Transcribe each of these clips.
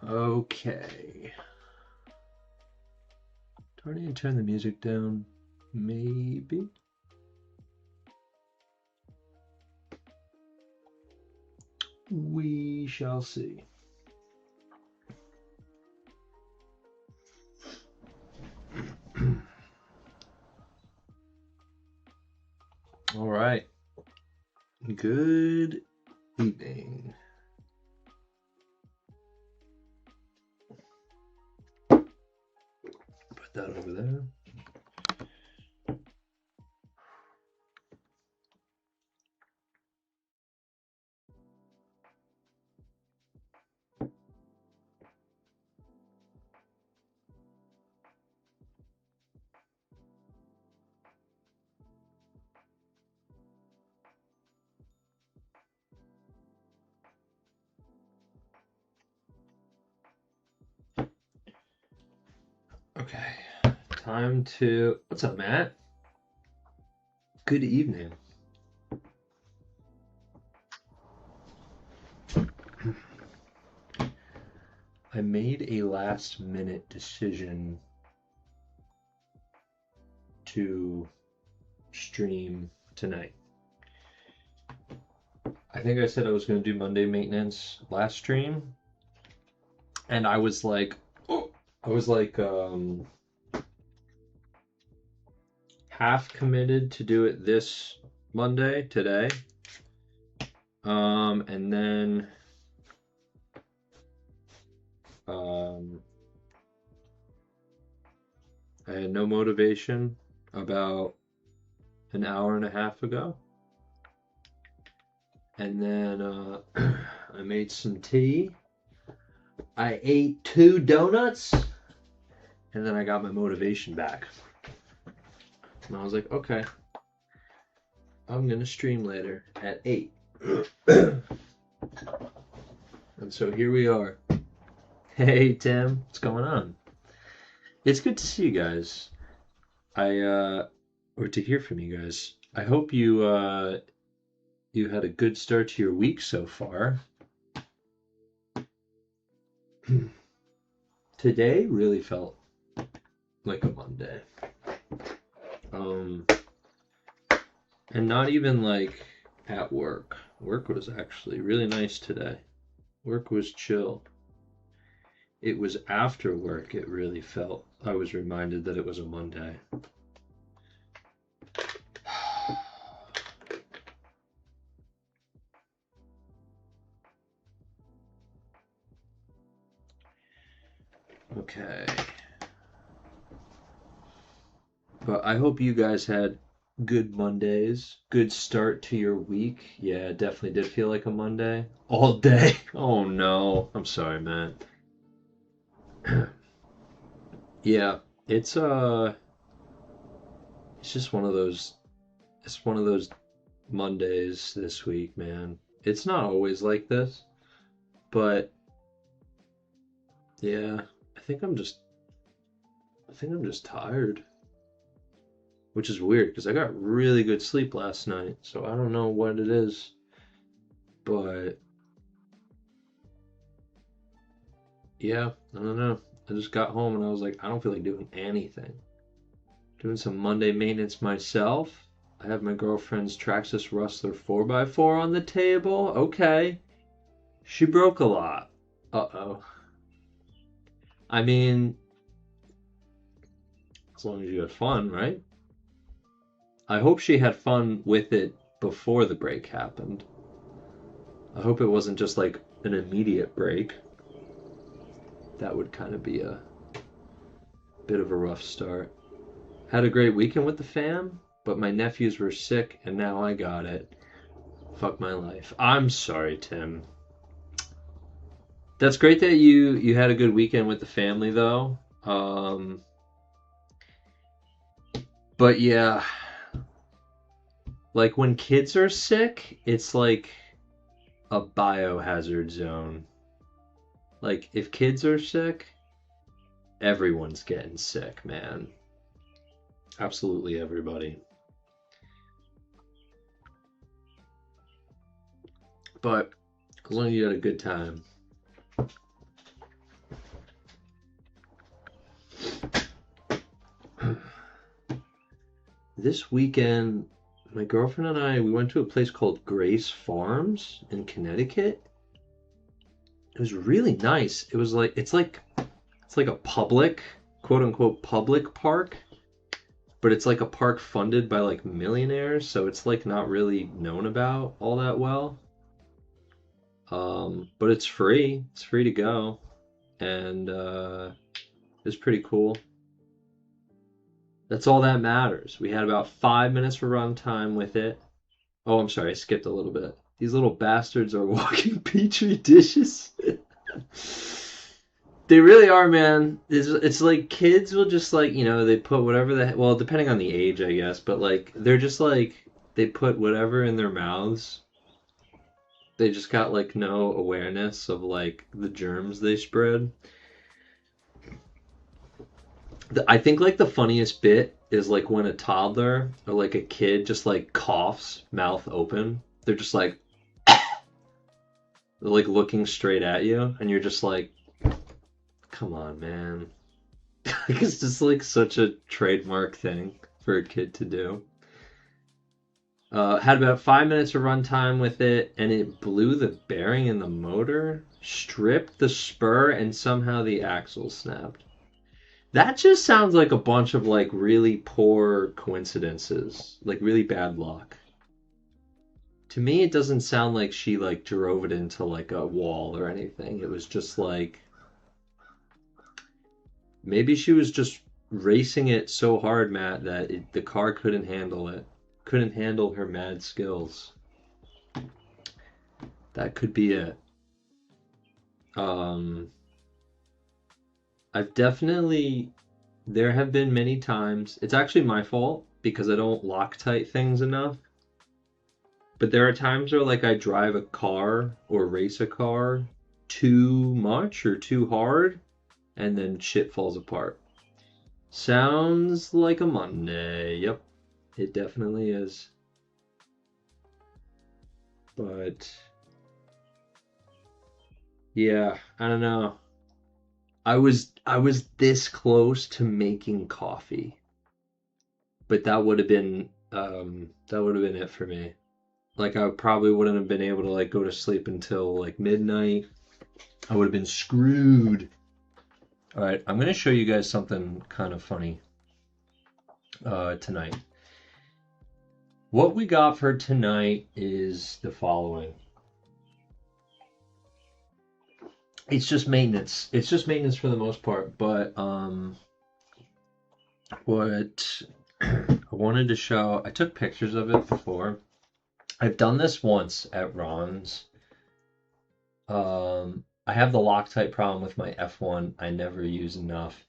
Okay. Do I need to turn the music down? Maybe. We shall see. All right. Good evening. Put that over there. Okay, time to... What's up, Matt? Good evening. I made a last-minute decision to stream tonight. I think I said I was going to do Monday maintenance last stream, and I was like, half committed to do it this Monday, today, and then I had no motivation about an hour and a half ago, and then I made some tea. I ate 2 donuts, and then I got my motivation back. And I was like, okay, I'm gonna stream later at 8. And so here we are. Hey Tim, what's going on? It's good to see you guys. Or to hear from you guys. I hope you you had a good start to your week so far. Today really felt like a Monday. And not even like at work. Work was actually really nice today. Work was chill. It was after work it really felt, I was reminded that it was a Monday. Okay. But I hope you guys had good Mondays, good start to your week. Yeah, it definitely did feel like a Monday. All day. Oh no. I'm sorry, man. Yeah, it's just one of those Mondays this week, man. It's not always like this, but yeah, I think I'm just tired. Which is weird because I got really good sleep last night, so I don't know what it is. But yeah, I don't know. I just got home and I was like, I don't feel like doing anything. Doing some Monday maintenance myself. I have my girlfriend's Traxxas Rustler 4x4 on the table. Okay. She broke a lot. Uh-oh. I mean, as long as you had fun, right? I hope she had fun with it before the break happened. I hope it wasn't just like an immediate break. That would kind of be a bit of a rough start. Had a great weekend with the fam, but my nephews were sick and now I got it. Fuck my life. I'm sorry, Tim. That's great that you had a good weekend with the family though. But yeah, like when kids are sick, it's like a biohazard zone. Like if kids are sick, everyone's getting sick, man. Absolutely everybody. But as long as you had a good time. This weekend, my girlfriend and I, we went to a place called Grace Farms in Connecticut. It was really nice. It was like it's like a public, quote unquote, public park, but it's like a park funded by like millionaires, so it's like not really known about all that well. But it's free. It's free to go, and it's pretty cool. That's all that matters. We had about 5 minutes for runtime with it. Oh, I'm sorry, I skipped a little bit. These little bastards are walking petri dishes. They really are, man. It's like kids will just like, they put whatever well, depending on the age, I guess, but like they're just like they put whatever in their mouths. They just got like no awareness of like the germs they spread. I think like the funniest bit is like when a toddler or like a kid just like coughs, mouth open. They're just like they're like looking straight at you, and you're just like, come on, man. Like it's just like such a trademark thing for a kid to do. Had about 5 minutes of runtime with it, and it blew the bearing in the motor, stripped the spur, and somehow the axle snapped. That just sounds like a bunch of like really poor coincidences, like really bad luck. To me, it doesn't sound like she like drove it into like a wall or anything. It was just like maybe she was just racing it so hard, Matt, that the car couldn't handle it. Couldn't handle her mad skills. That could be it. I've definitely, there have been many times, it's actually my fault because I don't Loctite things enough. But there are times where like I drive a car or race a car too much or too hard, and then shit falls apart. Sounds like a Monday. Yep, it definitely is. But yeah, I don't know. I was this close to making coffee, but that would have been it for me. Like I probably wouldn't have been able to like go to sleep until like midnight. I would have been screwed. All right, I'm gonna show you guys something kind of funny tonight. What we got for tonight is the following. It's just maintenance. It's just maintenance for the most part, but what I wanted to show, I took pictures of it before. I've done this once at Ron's. I have the Loctite problem with my F1. I never use enough.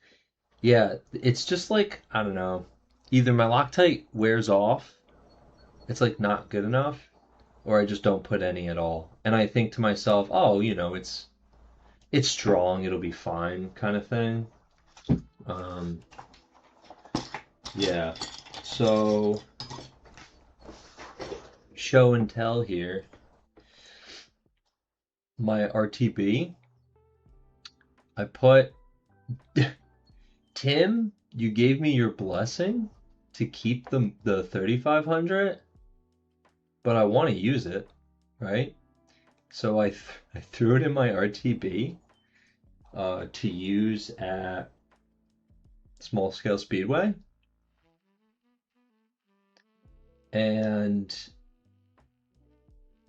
Yeah, it's just like, I don't know. Either my Loctite wears off, it's like not good enough, or I just don't put any at all. And I think to myself, oh, it's strong, it'll be fine, kind of thing. Yeah. So show and tell here. My RTB, I put Tim, you gave me your blessing to keep the 3500, but I want to use it, right? So I threw it in my RTB to use at Small Scale Speedway, and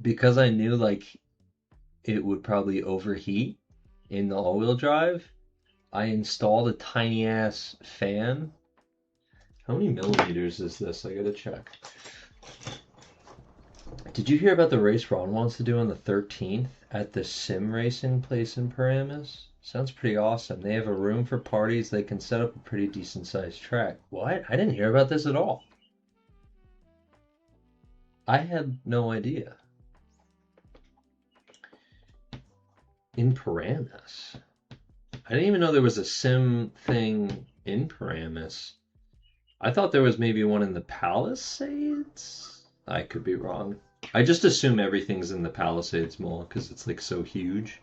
because I knew like it would probably overheat in the all-wheel drive, I installed a tiny ass fan. How many millimeters is this? I gotta check. Did you hear about the race Ron wants to do on the 13th at the sim racing place in Paramus? Sounds pretty awesome. They have a room for parties. They can set up a pretty decent sized track. What? I didn't hear about this at all. I had no idea. In Paramus. I didn't even know there was a sim thing in Paramus. I thought there was maybe one in the Palisades? I could be wrong. I just assume everything's in the Palisades Mall because it's like so huge.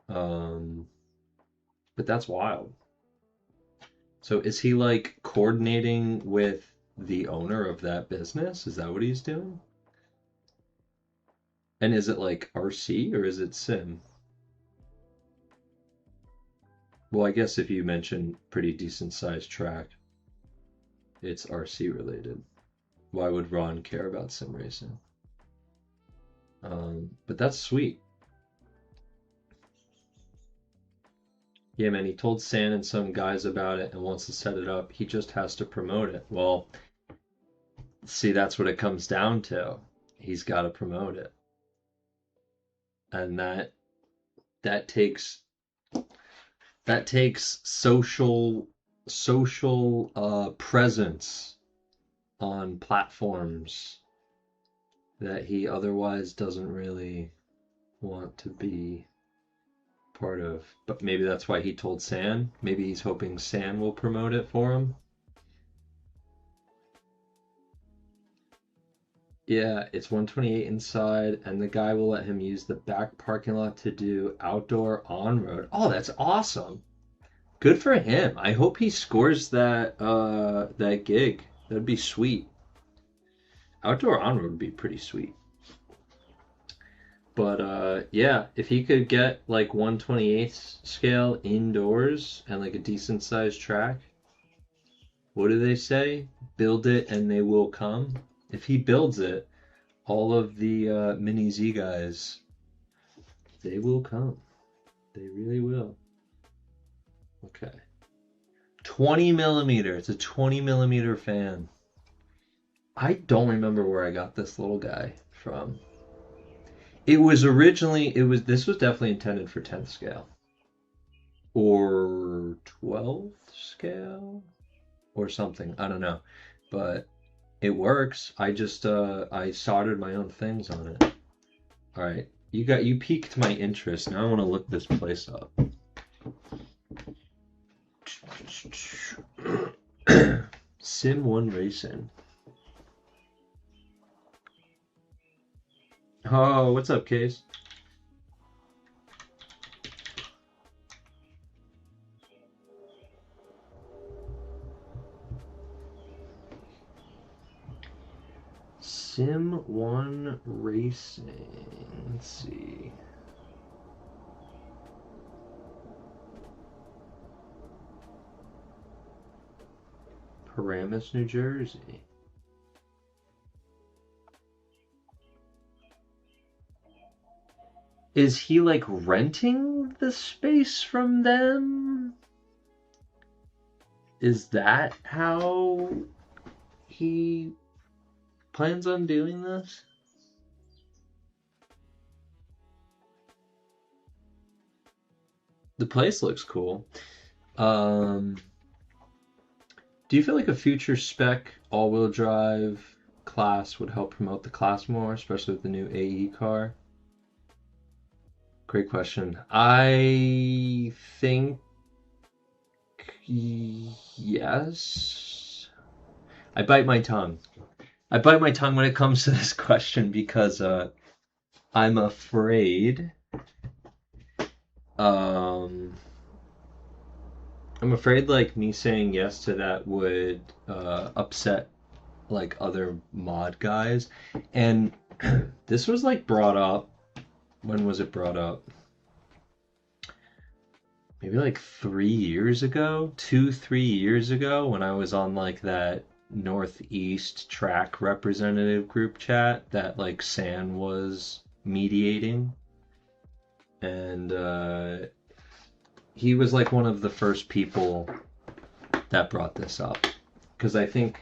But that's wild. So is he like coordinating with the owner of that business? Is that what he's doing? And is it like RC or is it sim? Well, I guess if you mention pretty decent sized track, it's RC related. Why would Ron care about sim racing? But that's sweet. Yeah, man, he told San and some guys about it and wants to set it up. He just has to promote it. Well, see, that's what it comes down to. He's got to promote it. And that takes social presence on platforms that he otherwise doesn't really want to be part of. But maybe that's why he told San. Maybe he's hoping San will promote it for him. Yeah, it's 128 inside, and the guy will let him use the back parking lot to do outdoor on-road. Oh, that's awesome. Good for him. I hope he scores that gig. That'd be sweet. Outdoor on-road would be pretty sweet. But yeah, if he could get like 1/28 scale indoors and like a decent sized track, what do they say? Build it and they will come. If he builds it, all of the Mini Z guys, they will come. They really will. Okay. 20 millimeter. It's a 20 millimeter fan. I don't remember where I got this little guy from. It was originally, this was definitely intended for 10th scale. Or 12th scale? Or something. I don't know. But it works. I just, I soldered my own things on it. Alright. You piqued my interest. Now I want to look this place up. Sim 1 Racing. Oh, what's up, Case? Sim 1 Racing. Let's see. Paramus, New Jersey. Is he like renting the space from them? Is that how he plans on doing this? The place looks cool. Do you feel like a future spec all-wheel drive class would help promote the class more, especially with the new AE car? Great question. I think yes. I bite my tongue. I bite my tongue when it comes to this question because I'm afraid like me saying yes to that would upset like other mod guys. And this was like brought up. When was it brought up? Maybe like 3 years ago, 2-3 years ago, when I was on like that Northeast track representative group chat that like San was mediating. And he was like one of the first people that brought this up. Because I think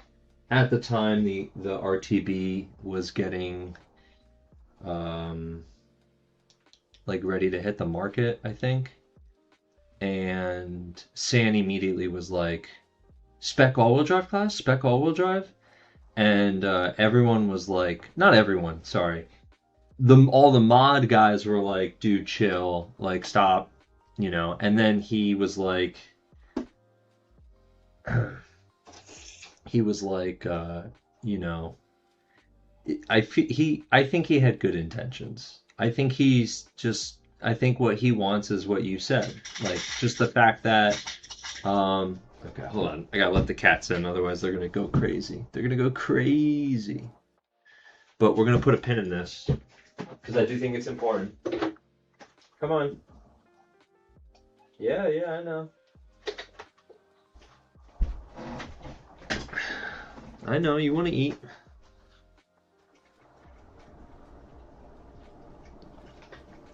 at the time the RTB was getting like ready to hit the market, I think. And San immediately was like, spec all-wheel drive class? Spec all-wheel drive? And everyone was like, not everyone, sorry. All the mod guys were like, dude, chill, like, stop, you know. And then he was like, you know, I think he had good intentions. I think what he wants is what you said. Like, just the fact that, Okay, hold on. I gotta let the cats in, otherwise they're gonna go crazy. They're gonna go crazy. But we're gonna put a pin in this because I do think it's important. Come on. Yeah, I know. I know you want to eat.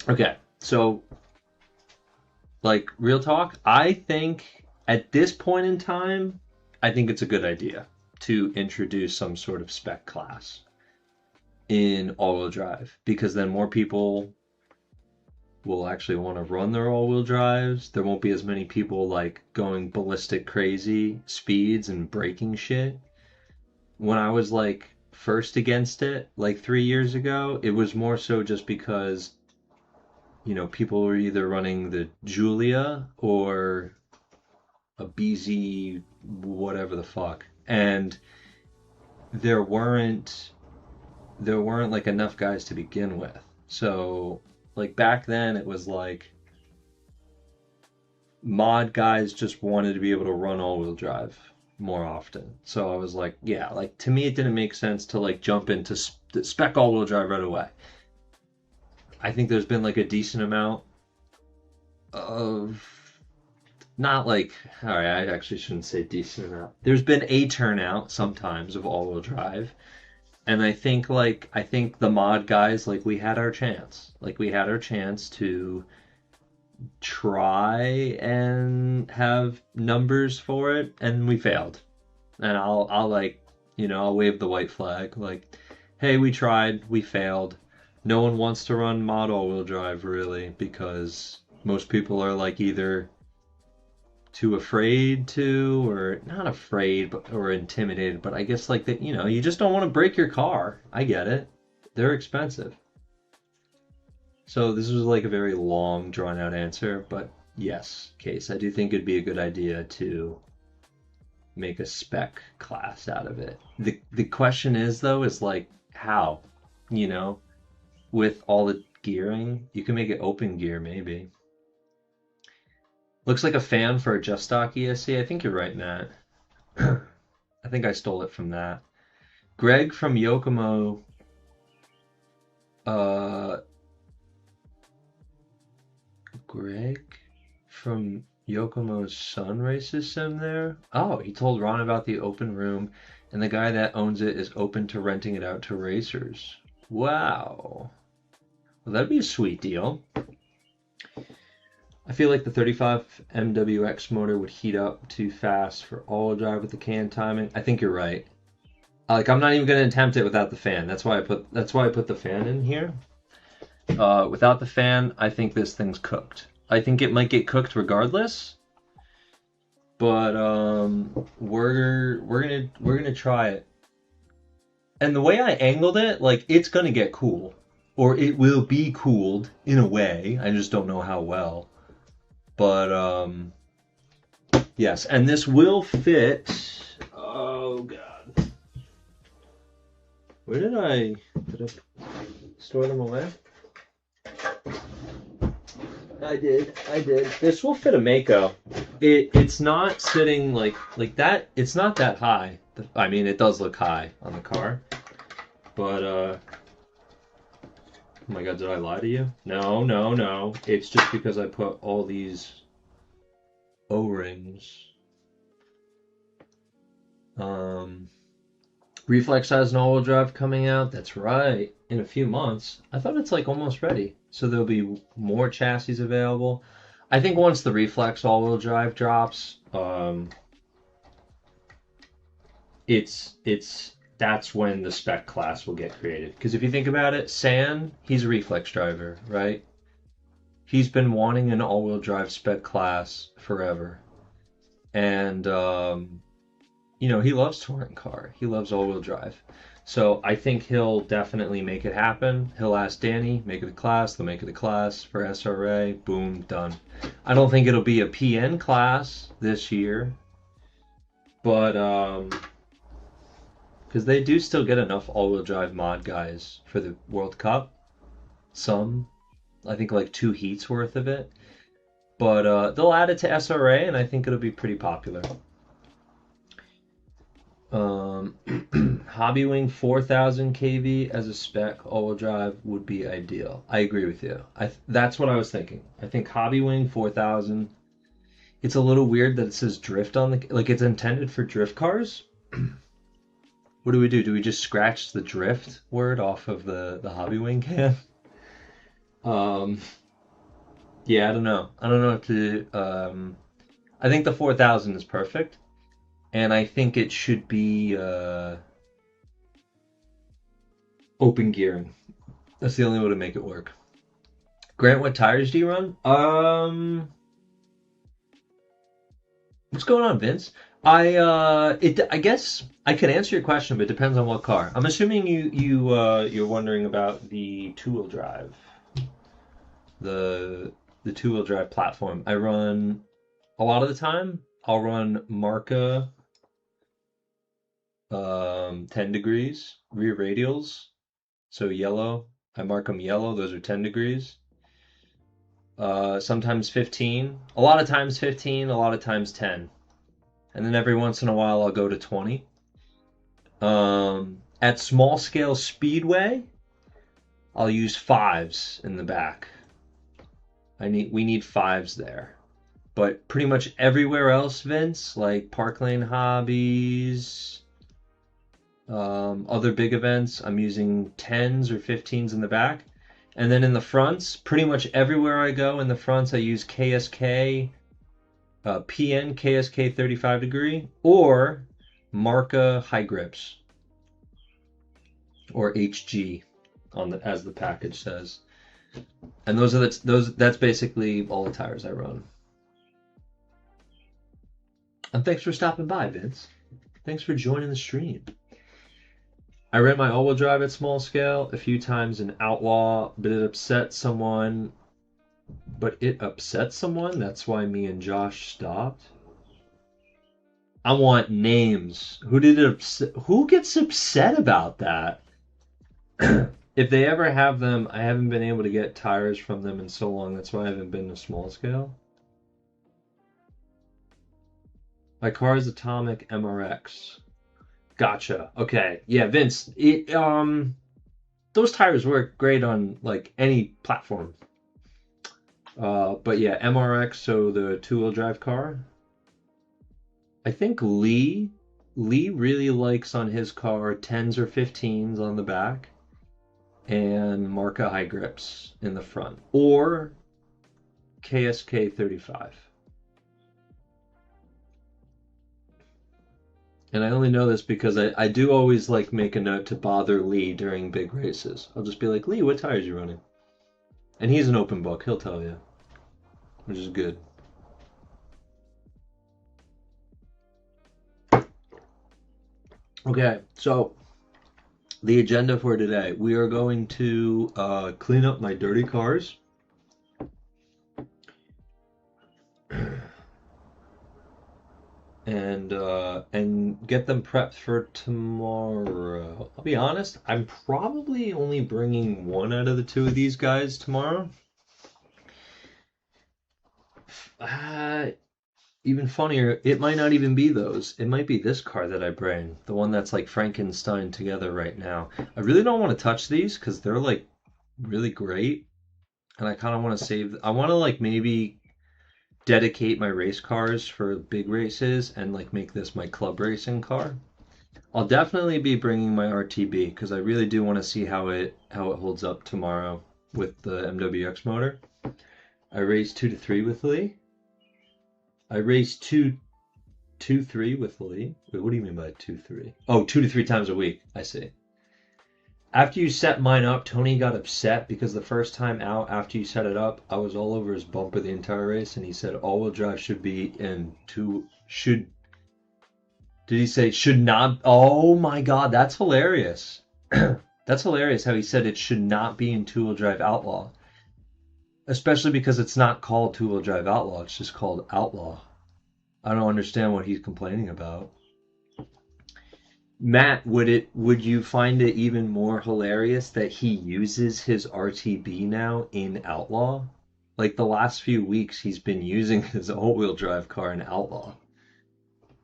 Okay, so like real talk, I think at this point in time, I think it's a good idea to introduce some sort of spec class in all-wheel drive because then more people will actually want to run their all-wheel drives. There won't be as many people like going ballistic crazy speeds and breaking shit. When I was like first against it like 3 years ago, it was more so just because people were either running the Julia or a BZ whatever the fuck, and there weren't like enough guys to begin with. So like back then it was like mod guys just wanted to be able to run all-wheel drive more often. So I was like, yeah, like to me it didn't make sense to like jump into spec all-wheel drive right away. I think there's been like a decent amount of not like, all right, I actually shouldn't say decent amount. There's been a turnout sometimes of all-wheel drive. And I think the mod guys, like we had our chance. Like we had our chance to try and have numbers for it, and we failed. And I'll like, I'll wave the white flag. Like, hey, we tried, we failed. No one wants to run mod all-wheel drive really because most people are like either too afraid to, or not afraid, or intimidated. But I guess like that, you just don't want to break your car. I get it. They're expensive. So this was like a very long, drawn out answer, but yes, Case, I do think it'd be a good idea to make a spec class out of it. The question is though, is like how, with all the gearing, you can make it open gear maybe. Looks like a fan for a Just Stock ESC. I think you're right, Matt. I think I stole it from that. Greg from Yokomo. Greg from Yokomo's son races sim there. Oh, he told Ron about the open room, and the guy that owns it is open to renting it out to racers. Wow. Well, that'd be a sweet deal. I feel like the 35 MWX motor would heat up too fast for all-wheel drive with the can timing. I think you're right. Like I'm not even going to attempt it without the fan. That's why I put the fan in here. Without the fan, I think this thing's cooked. I think it might get cooked regardless. But we're gonna try it. And the way I angled it, like it's gonna get cool, or it will be cooled in a way. I just don't know how well. But yes, and this will fit. Oh god, where did I store them away? I did. This will fit a Mako. It's not sitting like that. It's not that high. I mean, it does look high on the car, but oh my god, did I lie to you? No. It's just because I put all these O-rings. Reflex has an all-wheel drive coming out. That's right, in a few months. I thought it's like almost ready, so there'll be more chassis available. I think once the Reflex all-wheel drive drops, that's when the spec class will get created. Because if you think about it, San, he's a Reflex driver, right? He's been wanting an all-wheel drive spec class forever, and he loves touring car. He loves all-wheel drive. So I think he'll definitely make it happen. He'll ask Danny, make it a class. They'll make it a class for SRA. Boom, done. I don't think it'll be a PN class this year, but because they do still get enough all-wheel drive mod guys for the World Cup. Some, I think like 2 heats worth of it. But they'll add it to SRA, and I think it'll be pretty popular. Hobbywing 4000 kV as a spec all-wheel drive would be ideal. I agree with you. That's what I was thinking. I think Hobbywing 4000. It's a little weird that it says drift on the, like it's intended for drift cars. What do we do? Do we just scratch the drift word off of the Hobbywing can? Yeah, I don't know. I don't know what to. I think the 4000 is perfect, and I think it should be open gearing. That's the only way to make it work. Grant, what tires do you run? What's going on, Vince? I guess I could answer your question, but it depends on what car. I'm assuming you're wondering about the two-wheel drive, the two-wheel drive platform. I run a lot of the time. I'll run Marca 10 degrees rear radials, so yellow. I mark them yellow. Those are 10 degrees. Sometimes 15. A lot of times 15. A lot of times 10. And then every once in a while I'll go to 20. At small scale speedway, I'll use 5s in the back. We need 5s there. But pretty much everywhere else, Vince, like Park Lane Hobbies, other big events, I'm using 10s or 15s in the back. And then in the fronts, pretty much everywhere I go in the fronts, I use KSK, PN KSK 35 degree, or Marca high grips, or HG as the package says. And that's basically all the tires I run. And thanks for stopping by, Vince. Thanks for joining the stream. I ran my all-wheel drive at small scale a few times in Outlaw, but it upset someone. That's why me and Josh stopped. I want names. Who gets upset about that? If they ever have them, I haven't been able to get tires from them in so long. That's why I haven't been to small scale. My car is Atomic MRX. Gotcha. Okay. Yeah, Vince. Those tires work great on like any platform. But yeah, MRX, so the two-wheel drive car. I think Lee really likes on his car 10s or 15s on the back and Marca high grips in the front, or KSK 35. And I only know this because I do always like make a note to bother Lee during big races. I'll just be like, Lee, what tires are you running? And he's an open book. He'll tell you, which is good. Okay, so the agenda for today. We are going to clean up my dirty cars. And get them prepped for tomorrow. I'll be honest, I'm probably only bringing one out of the two of these guys tomorrow. Even funnier, it might not even be those. It might be this car that I bring, the one that's like Frankenstein together right now. I really don't want to touch these because they're like really great, and I kind of want to save. I want to like maybe dedicate my race cars for big races and like make this my club racing car. I'll definitely be bringing my RTB because I really do want to see how it holds up tomorrow with the MWX motor. I raced 2 to 3 with Lee. I raced 2 to 3 with Lee. Wait, what do you mean by 2 3? Oh, 2 to 3 times a week. I see. After you set mine up, Tony got upset because the first time out after you set it up, I was all over his bumper the entire race, and he said all-wheel drive should be in should. Did he say should not? Oh my God, that's hilarious. That's hilarious how he said it should not be in two-wheel drive Outlaw. Especially because it's not called two-wheel drive Outlaw, it's just called Outlaw. I don't understand what he's complaining about. Matt, would you find it even more hilarious that he uses his RTB now in Outlaw? Like the last few weeks he's been using his all-wheel drive car in Outlaw.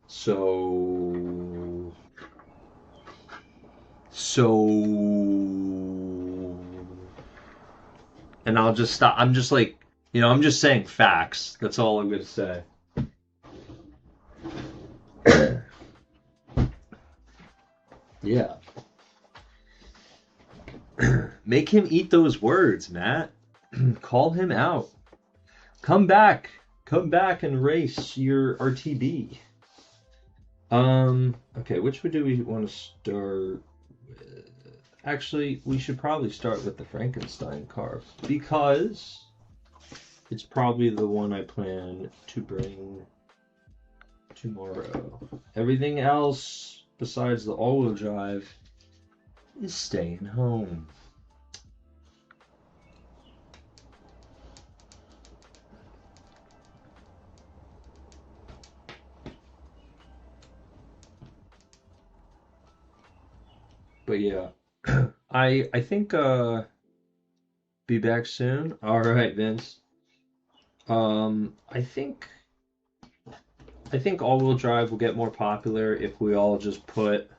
So So, and I'll just stop. I'm just like, I'm just saying facts. That's all I'm going to say. Yeah. Make him eat those words, Matt. Call him out. Come back. Come back and race your RTB. Okay, which one do we want to start with? Actually, we should probably start with the Frankenstein car because it's probably the one I plan to bring tomorrow. Everything else besides the all-wheel drive is staying home. But yeah, I think be back soon. All right, Vince. I think all-wheel drive will get more popular if we all just put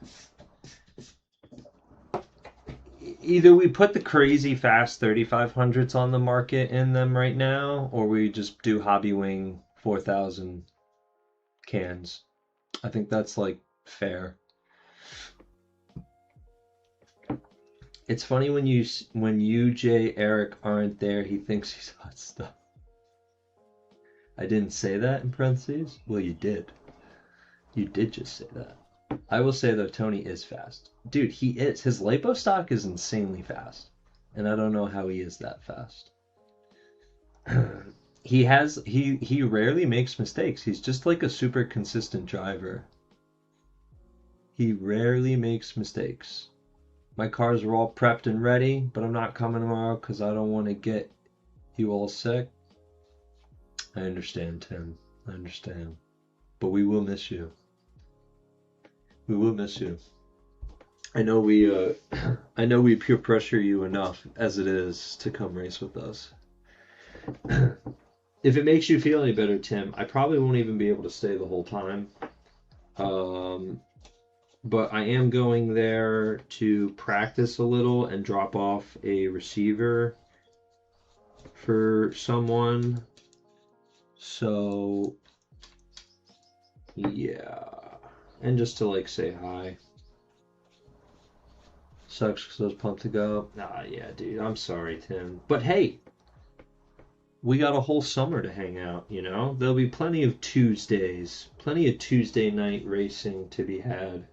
either we put the crazy fast 3500s on the market in them right now, or we just do Hobby Wing 4000 cans. I think that's like fair. It's funny when you, Jay, Eric aren't there, he thinks he's hot stuff. I didn't say that in parentheses. Well, you did. You did just say that. I will say though, Tony is fast. Dude, he is. His lipo stock is insanely fast. And I don't know how he is that fast. He rarely makes mistakes. He's just like a super consistent driver. He rarely makes mistakes. My cars are all prepped and ready, but I'm not coming tomorrow because I don't want to get you all sick. I understand, Tim. I understand. But we will miss you. We will miss you. I know we peer pressure you enough as it is to come race with us. If it makes you feel any better, Tim, I probably won't even be able to stay the whole time. But I am going there to practice a little and drop off a receiver for someone. So, yeah. And just to like say hi. Sucks because I was pumped to go. Nah, yeah, dude. I'm sorry, Tim. But hey, we got a whole summer to hang out, you know? There'll be plenty of Tuesdays, plenty of Tuesday night racing to be had.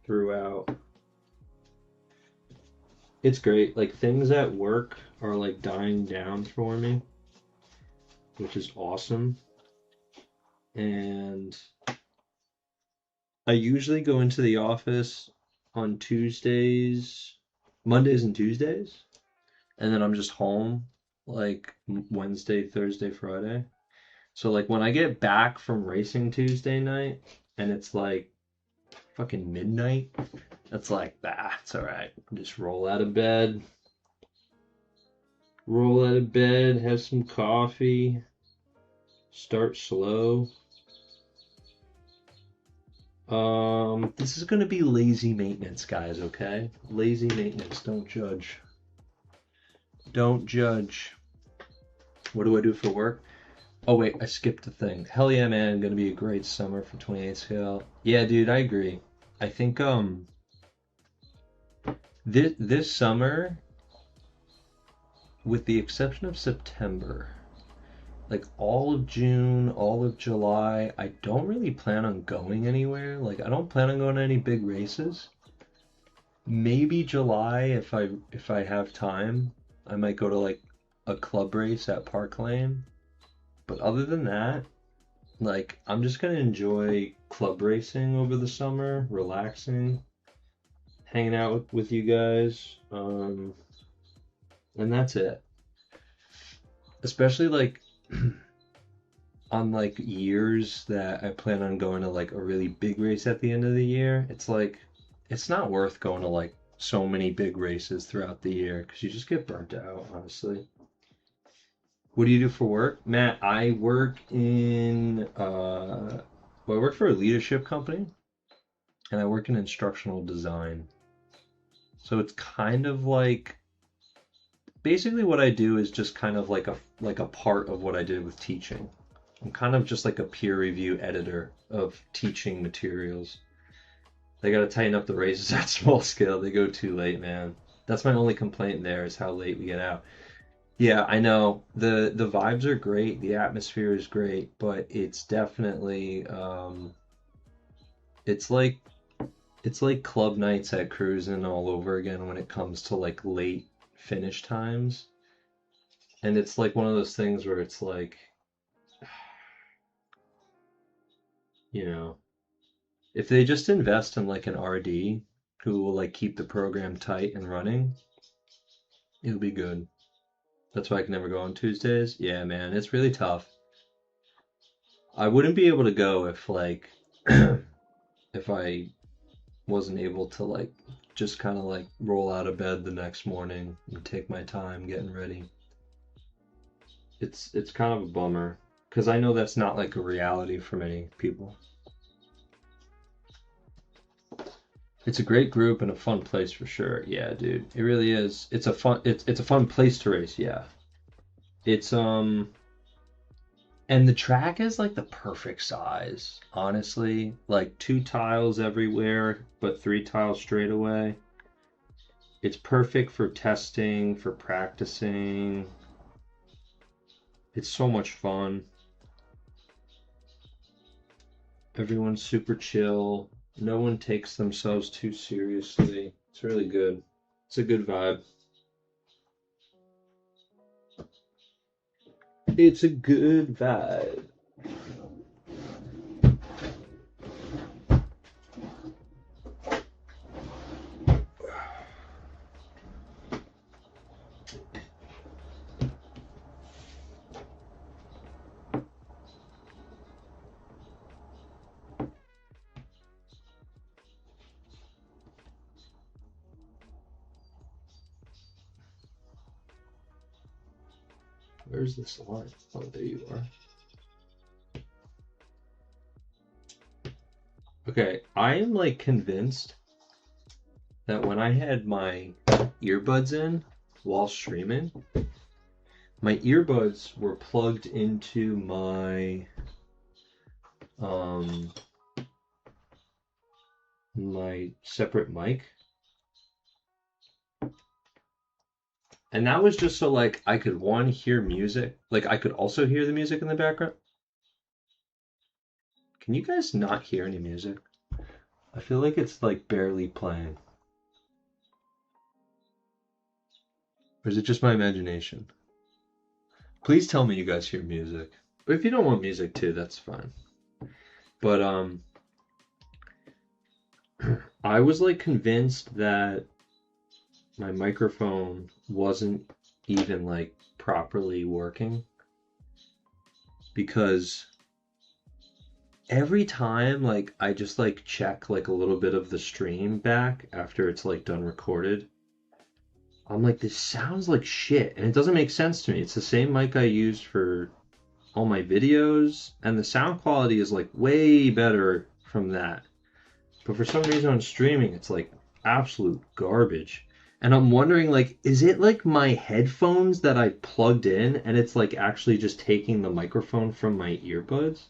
Throughout. It's great. Like things at work are like dying down for me, which is awesome. And I usually go into the office on Tuesdays, Mondays and Tuesdays, and then I'm just home like Wednesday, Thursday, Friday. So like when I get back from racing Tuesday night and it's like fucking midnight, that's like, it's all right. Just roll out of bed, have some coffee, start slow. This is gonna be lazy maintenance, guys, okay? Lazy maintenance, don't judge. Don't judge. What do I do for work? Oh wait, I skipped a thing. Hell yeah, man, gonna be a great summer for 28 scale. Yeah, dude, I agree. I think this summer, with the exception of September, like all of June, all of July, I don't really plan on going anywhere. Like I don't plan on going to any big races. Maybe July if I have time, I might go to like a club race at Park Lane. But other than that, like I'm just gonna enjoy club racing over the summer, relaxing, hanging out with you guys, and that's it. Especially like on like years that I plan on going to like a really big race at the end of the year, it's like it's not worth going to like so many big races throughout the year because you just get burnt out, honestly. What do you do for work? Matt, I work in I work for a leadership company. and I work in instructional design. So it's kind of like, basically what I do is just kind of like a part of what I did with teaching. I'm kind of just like a peer review editor of teaching materials. They got to tighten up the razors at small scale. They go too late, man. That's my only complaint there, is how late we get out. Yeah, I know. The vibes are great, the atmosphere is great, but it's definitely it's like club nights at Cruisin' all over again when it comes to like late finish times. And it's like one of those things where it's like, you know, if they just invest in like an RD who will like keep the program tight and running, it'll be good. That's why I can never go on Tuesdays. Yeah, man, it's really tough. I wouldn't be able to go if like if I wasn't able to like just kind of like roll out of bed the next morning and take my time getting ready. It's kind of a bummer because I know that's not like a reality for many people. It's a great group and a fun place for sure. Yeah, dude, it really is. It's a fun place to race. Yeah, it's and the track is like the perfect size, honestly. Like 2 tiles everywhere, but 3 tiles straight away. It's perfect for testing, for practicing. It's so much fun. Everyone's super chill. No one takes themselves too seriously. It's really good. It's a good vibe. It's a good vibe. Where's this line? Oh, there you are. Okay, I am like convinced that when I had my earbuds in while streaming, my earbuds were plugged into my my separate mic. And that was just so like I could hear music. Like I could also hear the music in the background. Can you guys not hear any music? I feel like it's like barely playing. Or is it just my imagination? Please tell me you guys hear music. But if you don't want music too, that's fine. But I was like convinced that my microphone wasn't even like properly working, because every time like I just like check like a little bit of the stream back after it's like done recorded, I'm like, this sounds like shit, and it doesn't make sense to me. It's the same mic I used for all my videos, and the sound quality is like way better from that. But for some reason on streaming, it's like absolute garbage. And I'm wondering, like, is it like my headphones that I plugged in and it's like actually just taking the microphone from my earbuds?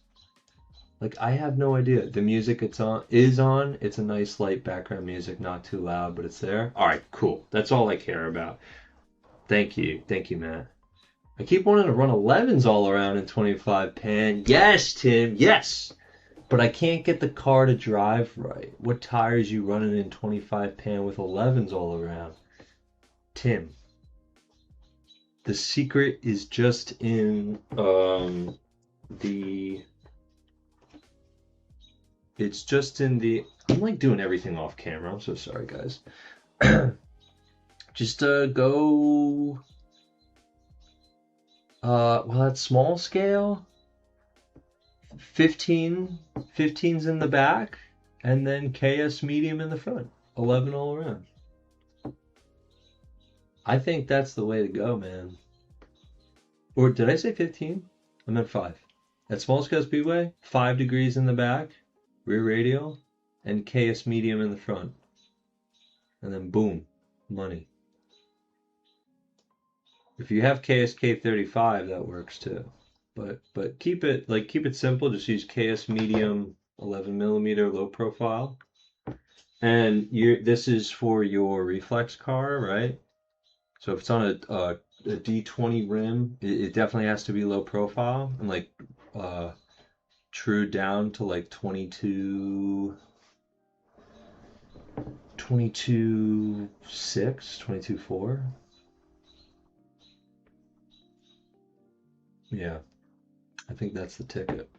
Like, I have no idea. The music is on. It's a nice light background music, not too loud, but it's there. All right, cool. That's all I care about. Thank you, Matt. I keep wanting to run 11s all around in 25 pan. Yes, Tim, yes. But I can't get the car to drive right. What tires you running in 25 pan with 11s all around? Tim, the secret is just in it's just in the, I'm like doing everything off camera. I'm so sorry, guys. Just go well, that's small scale. 15's in the back, and then KS medium in the front. 11 all around. I think that's the way to go, man. Or did I say 15? I meant 5. At small scale speedway, 5 degrees in the back, rear radial, and KS medium in the front. And then boom, money. If you have KSK35, that works too. But keep it simple. Just use KS medium 11mm low profile. And this is for your reflex car, right? So if it's on a D20 rim, it definitely has to be low profile and like true down to like 22.6, 22.4. Yeah, I think that's the ticket.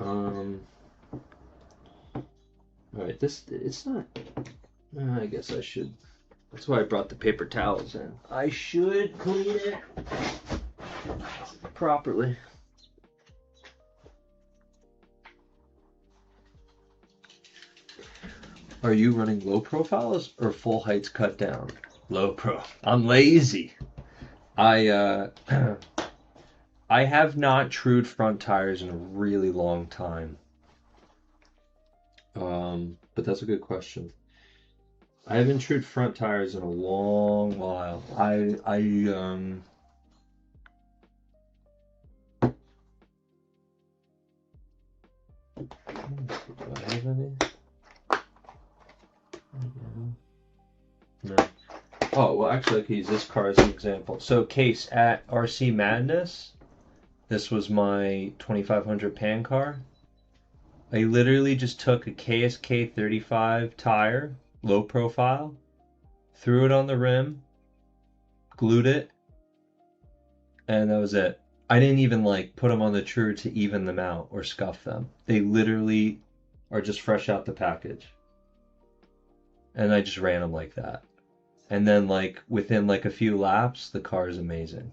All right, it's not. I guess I should. That's why I brought the paper towels in. I should clean it properly. Are you running low profiles or full heights cut down? Low pro. I'm lazy. I have not trued front tires in a really long time. But that's a good question. I haven't trued front tires in a long while. Do I have any? No. Oh, well, actually, I could use this car as an example. So, case at RC Madness, this was my 2500 pan car. I literally just took a KSK 35 tire, low profile, threw it on the rim, glued it, and that was it. I didn't even like put them on the true to even them out or scuff them. They literally are just fresh out the package. And I just ran them like that. And then like within like a few laps, the car is amazing.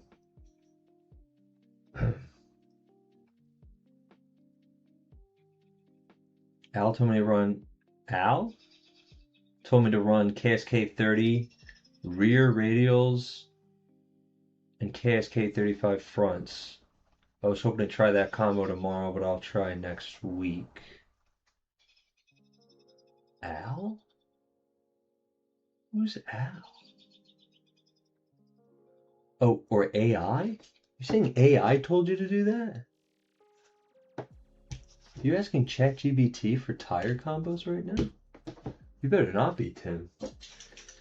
Al told me to run KSK 30 rear radials and KSK 35 fronts. I was hoping to try that combo tomorrow, but I'll try next week. Al? Who's Al? Oh, or AI? You're saying AI told you to do that? You asking ChatGPT for tire combos right now? You better not be, Tim.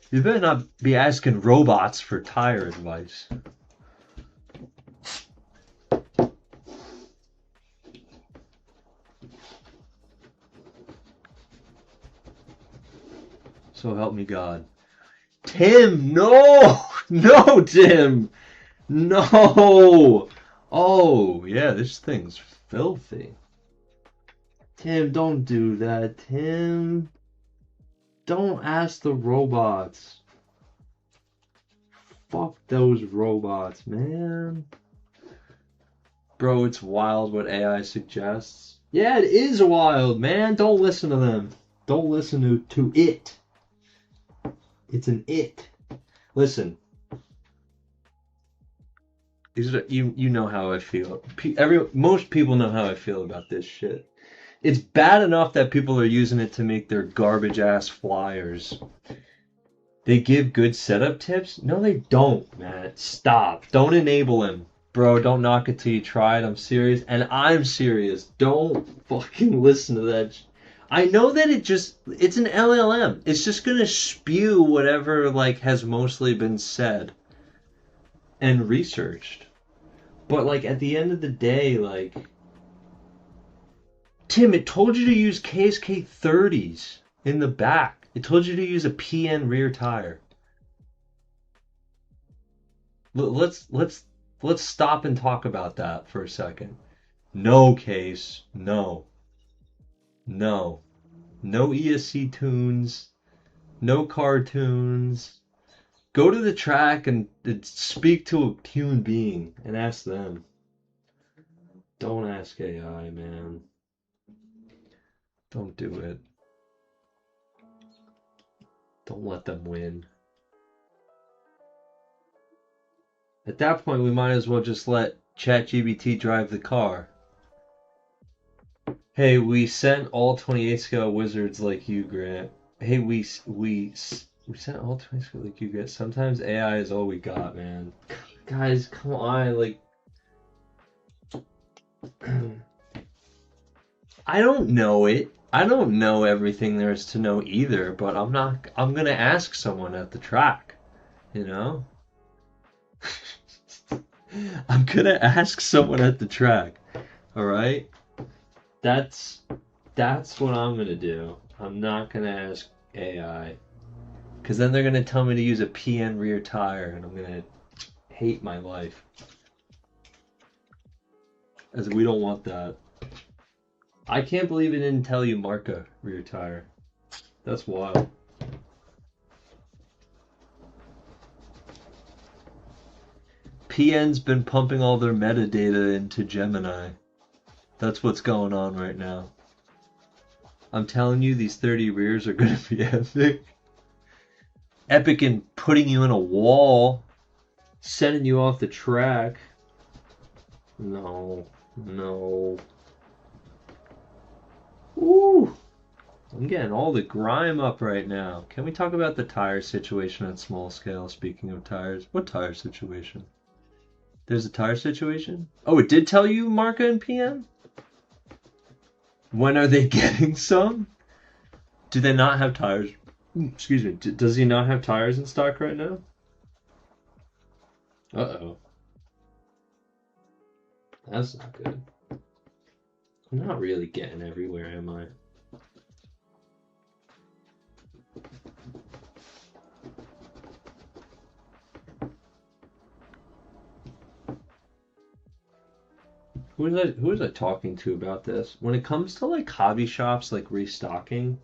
You better not be asking robots for tire advice. So help me God. Tim, no! No, Tim! No! Oh, yeah, this thing's filthy. Tim, don't do that, Tim. Don't ask the robots. Fuck those robots, man. Bro, it's wild what AI suggests. Yeah, it is wild, man. Don't listen to them. Don't listen to it. It's an it. Listen. You know how I feel. Most people know how I feel about this shit. It's bad enough that people are using it to make their garbage ass flyers. They give good setup tips? No, they don't, man. Stop. Don't enable him. Bro, don't knock it till you try it. I'm serious. And I'm serious. Don't fucking listen to that. I know that it's an LLM. It's just going to spew whatever like has mostly been said and researched. But like at the end of the day, like Tim, it told you to use KSK 30s in the back. It told you to use a PN rear tire. Let's stop and talk about that for a second. No, Case. No. No. No ESC tunes. No cartoons. Go to the track and speak to a human being and ask them. Don't ask AI, man. Don't do it. Don't let them win. At that point, we might as well just let ChatGPT drive the car. Hey, we sent all 28 scale wizards like you, Grant. Hey, we sent all 20 scale like you, Grant. Sometimes AI is all we got, man. Guys, come on, like I don't know it. I don't know everything there is to know either, but I'm gonna ask someone at the track, you know? I'm gonna ask someone at the track, all right? That's that's what I'm gonna do. I'm not gonna ask AI, because then they're gonna tell me to use a PN rear tire, and I'm gonna hate my life. As we don't want that. I can't believe it didn't tell you Marca rear tire. That's wild. PN's been pumping all their metadata into Gemini. That's what's going on right now. I'm telling you, these 30 rears are going to be epic. Epic in putting you in a wall, sending you off the track. No, no. Ooh, I'm getting all the grime up right now. Can we talk about the tire situation at small scale? Speaking of tires, what tire situation? There's a tire situation? Oh, it did tell you Marca and PN? When are they getting some? Do they not have tires? Excuse me. Does he not have tires in stock right now? Uh-oh. That's not good. I'm not really getting everywhere, am I? Who was I talking to about this? When it comes to like hobby shops like restocking,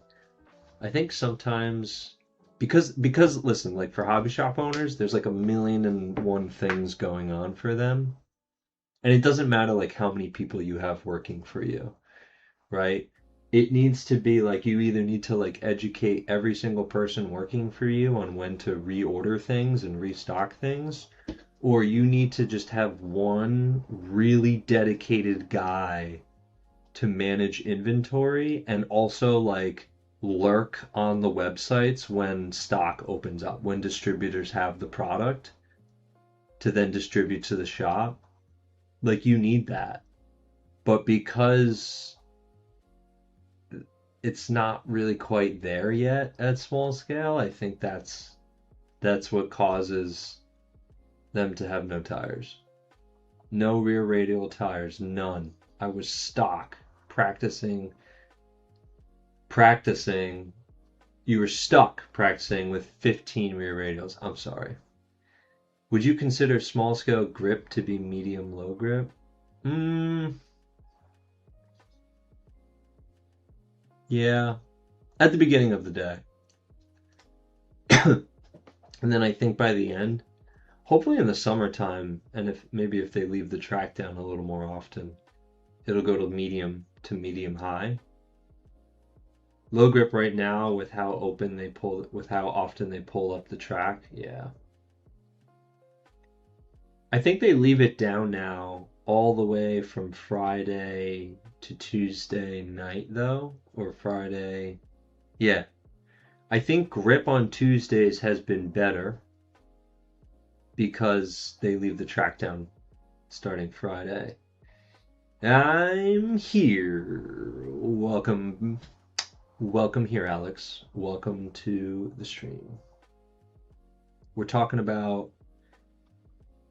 I think sometimes because listen, like for hobby shop owners, there's like a million and one things going on for them. And it doesn't matter like how many people you have working for you, right? It needs to be like you either need to like educate every single person working for you on when to reorder things and restock things, or you need to just have one really dedicated guy to manage inventory and also like lurk on the websites when stock opens up, when distributors have the product to then distribute to the shop. Like you need that. But because it's not really quite there yet at small scale, I think that's what causes them to have no tires. No rear radial tires, none. I was stock practicing. You were stuck practicing with 15 rear radials. I'm sorry. Would you consider small scale grip to be medium low grip? Yeah. At the beginning of the day. And then I think by the end, hopefully in the summertime, and if they leave the track down a little more often, it'll go to medium high. Low grip right now with how often they pull up the track, yeah. I think they leave it down now all the way from Friday to Tuesday night though, or Friday. Yeah. I think grip on Tuesdays has been better because they leave the track down starting Friday. I'm here. Welcome here, Alex. Welcome to the stream. We're talking about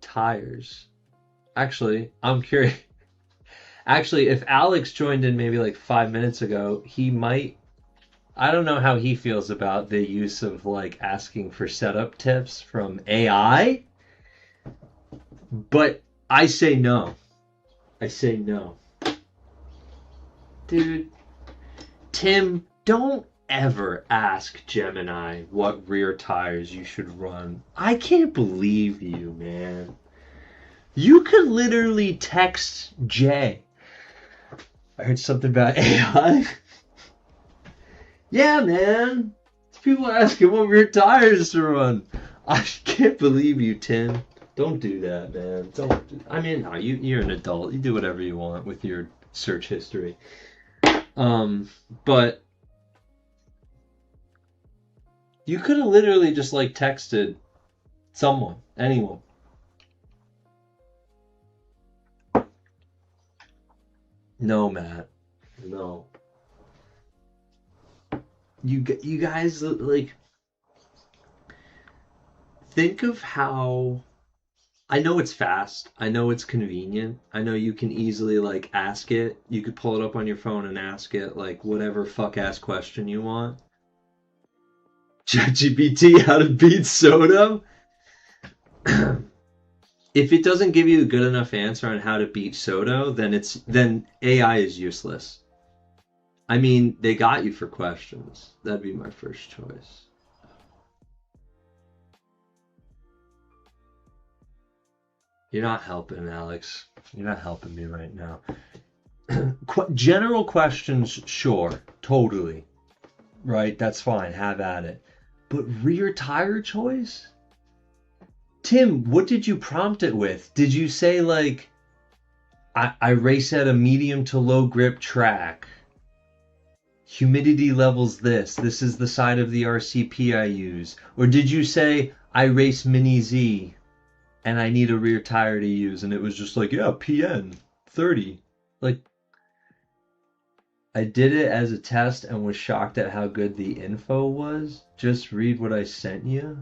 tires. Actually, I'm curious. Actually, if Alex joined in maybe like 5 minutes ago, he might. I don't know how he feels about the use of like asking for setup tips from AI, but I say no. I say no. Dude, Tim, don't ever ask Gemini what rear tires you should run. I can't believe you, man. You could literally text Jay. I heard something about AI. Yeah, man. People asking what rear tires to run. I can't believe you, Tim. Don't do that, man. Don't. I mean, no, you're an adult. You do whatever you want with your search history. But you could have literally just like texted someone, anyone. No, Matt. No. You guys like think of how I know it's fast. I know it's convenient. I know you can easily like ask it. You could pull it up on your phone and ask it like whatever fuck ass question you want. ChatGPT how to beat Soto? If it doesn't give you a good enough answer on how to beat Soto, then AI is useless. I mean, they got you for questions. That'd be my first choice. You're not helping, Alex. You're not helping me right now. General questions, sure, totally. Right, that's fine. Have at it. But rear tire choice? Tim, what did you prompt it with? Did you say like, I race at a medium to low grip track. Humidity levels this. This is the side of the RCP I use. Or did you say, I race Mini Z and I need a rear tire to use? And it was just like, yeah, PN 30. Like, I did it as a test and was shocked at how good the info was. Just read what I sent you.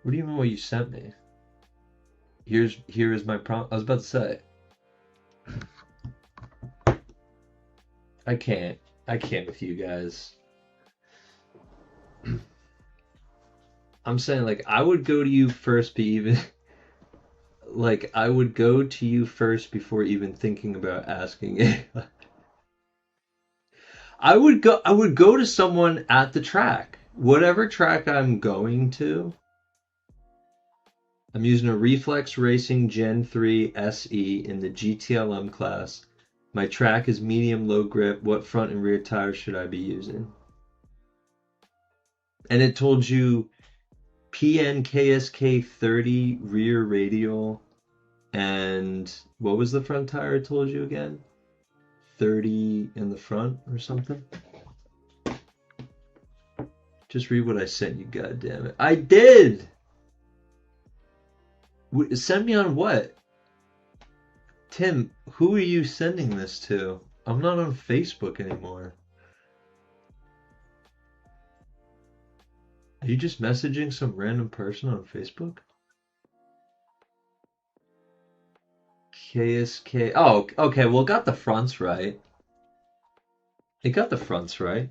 What do you mean what you sent me? Here is my prompt. I was about to say. I can't with you guys. I'm saying like I would go to you first like I would go to you first before even thinking about asking it. I would go to someone at the track. Whatever track I'm going to. I'm using a Reflex Racing Gen 3 SE in the GTLM class. My track is medium low grip. What front and rear tires should I be using? And it told you PN KSK 30 rear radial. And what was the front tire it told you again? 30 in the front or something? Just read what I sent you, goddammit. I did! Send me on what? Tim, who are you sending this to? I'm not on Facebook anymore. Are you just messaging some random person on Facebook? KSK. Oh, okay. Well, it got the fronts right. It got the fronts right.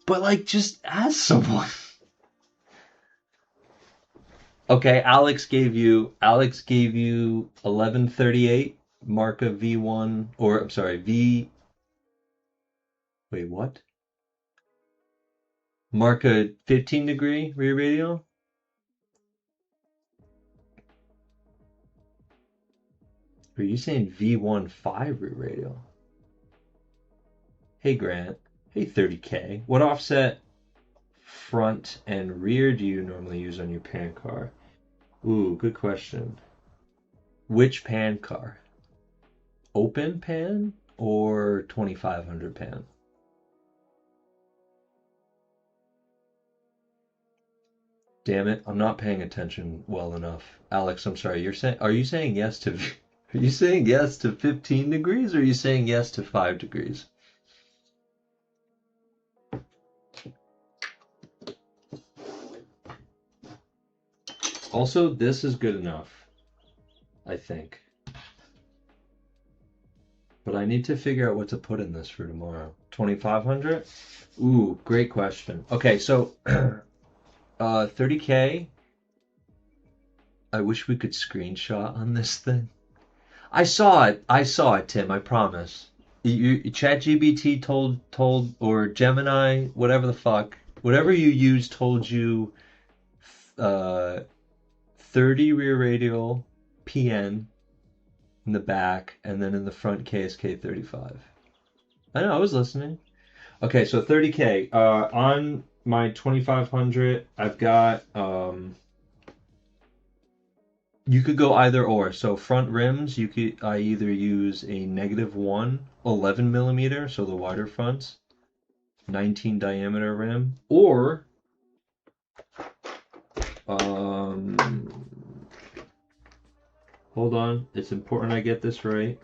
But, like, just ask someone. Okay, Alex gave you 1138 Marca V1 or I'm sorry, wait, what? Marca 15 degree rear radial? Are you saying V15 rear radial? Hey Grant. Hey 30K. What offset front and rear do you normally use on your pan car? Ooh, good question. Which pan car? Open pan or 2500 pan? Damn it, I'm not paying attention well enough. Alex, I'm sorry. Are you saying yes to 15 degrees or are you saying yes to 5 degrees? Also, this is good enough, I think. But I need to figure out what to put in this for tomorrow. 2500? Ooh, great question. Okay, so 30K. I wish we could screenshot on this thing. I saw it, Tim, I promise. ChatGPT told, or Gemini, whatever the fuck, whatever you use told you 30 rear radial PN in the back, and then in the front KSK 35. I know, I was listening. Okay, so 30K. On my 2500, I've got You could go either or. So front rims, I either use a -1 11 millimeter, so the wider fronts, 19 diameter rim, or hold on, it's important I get this right.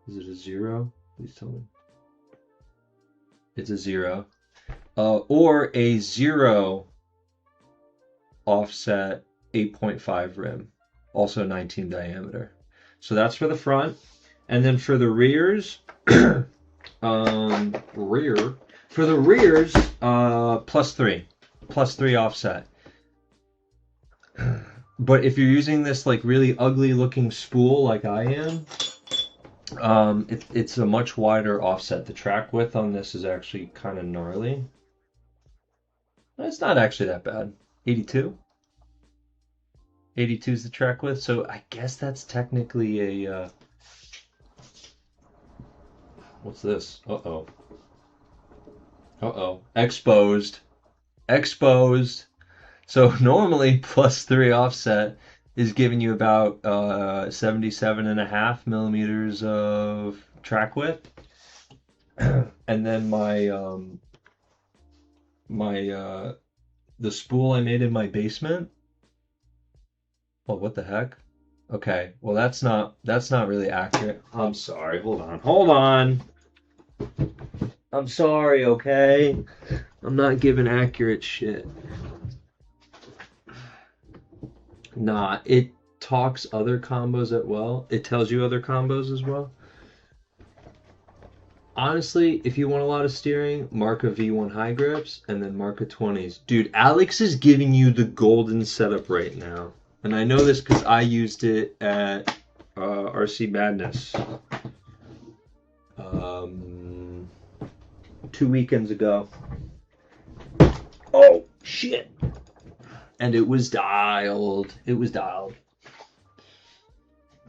Is it a 0? Please tell me. It's a 0. Or a 0 offset 8.5 rim, also 19 diameter. So that's for the front. And then for the rears, for the rears, +3 offset. But if you're using this like really ugly looking spool like I am, it's a much wider offset. The track width on this is actually kind of gnarly. It's not actually that bad. 82. 82 is the track width, so I guess that's technically a what's this? Uh-oh. Uh-oh. Exposed. Exposed. So normally +3 offset is giving you about 77.5 millimeters of track width. And then the spool I made in my basement. Well, what the heck? Okay, well that's not really accurate. I'm sorry. Hold on. I'm sorry, okay? I'm not giving accurate shit. Nah, it talks other combos as well. It tells you other combos as well. Honestly, if you want a lot of steering, Marca V1 high grips and then Marca 20s. Dude, Alex is giving you the golden setup right now. And I know this because I used it at RC Madness 2 weekends ago. Oh, shit. And it was dialed. It was dialed.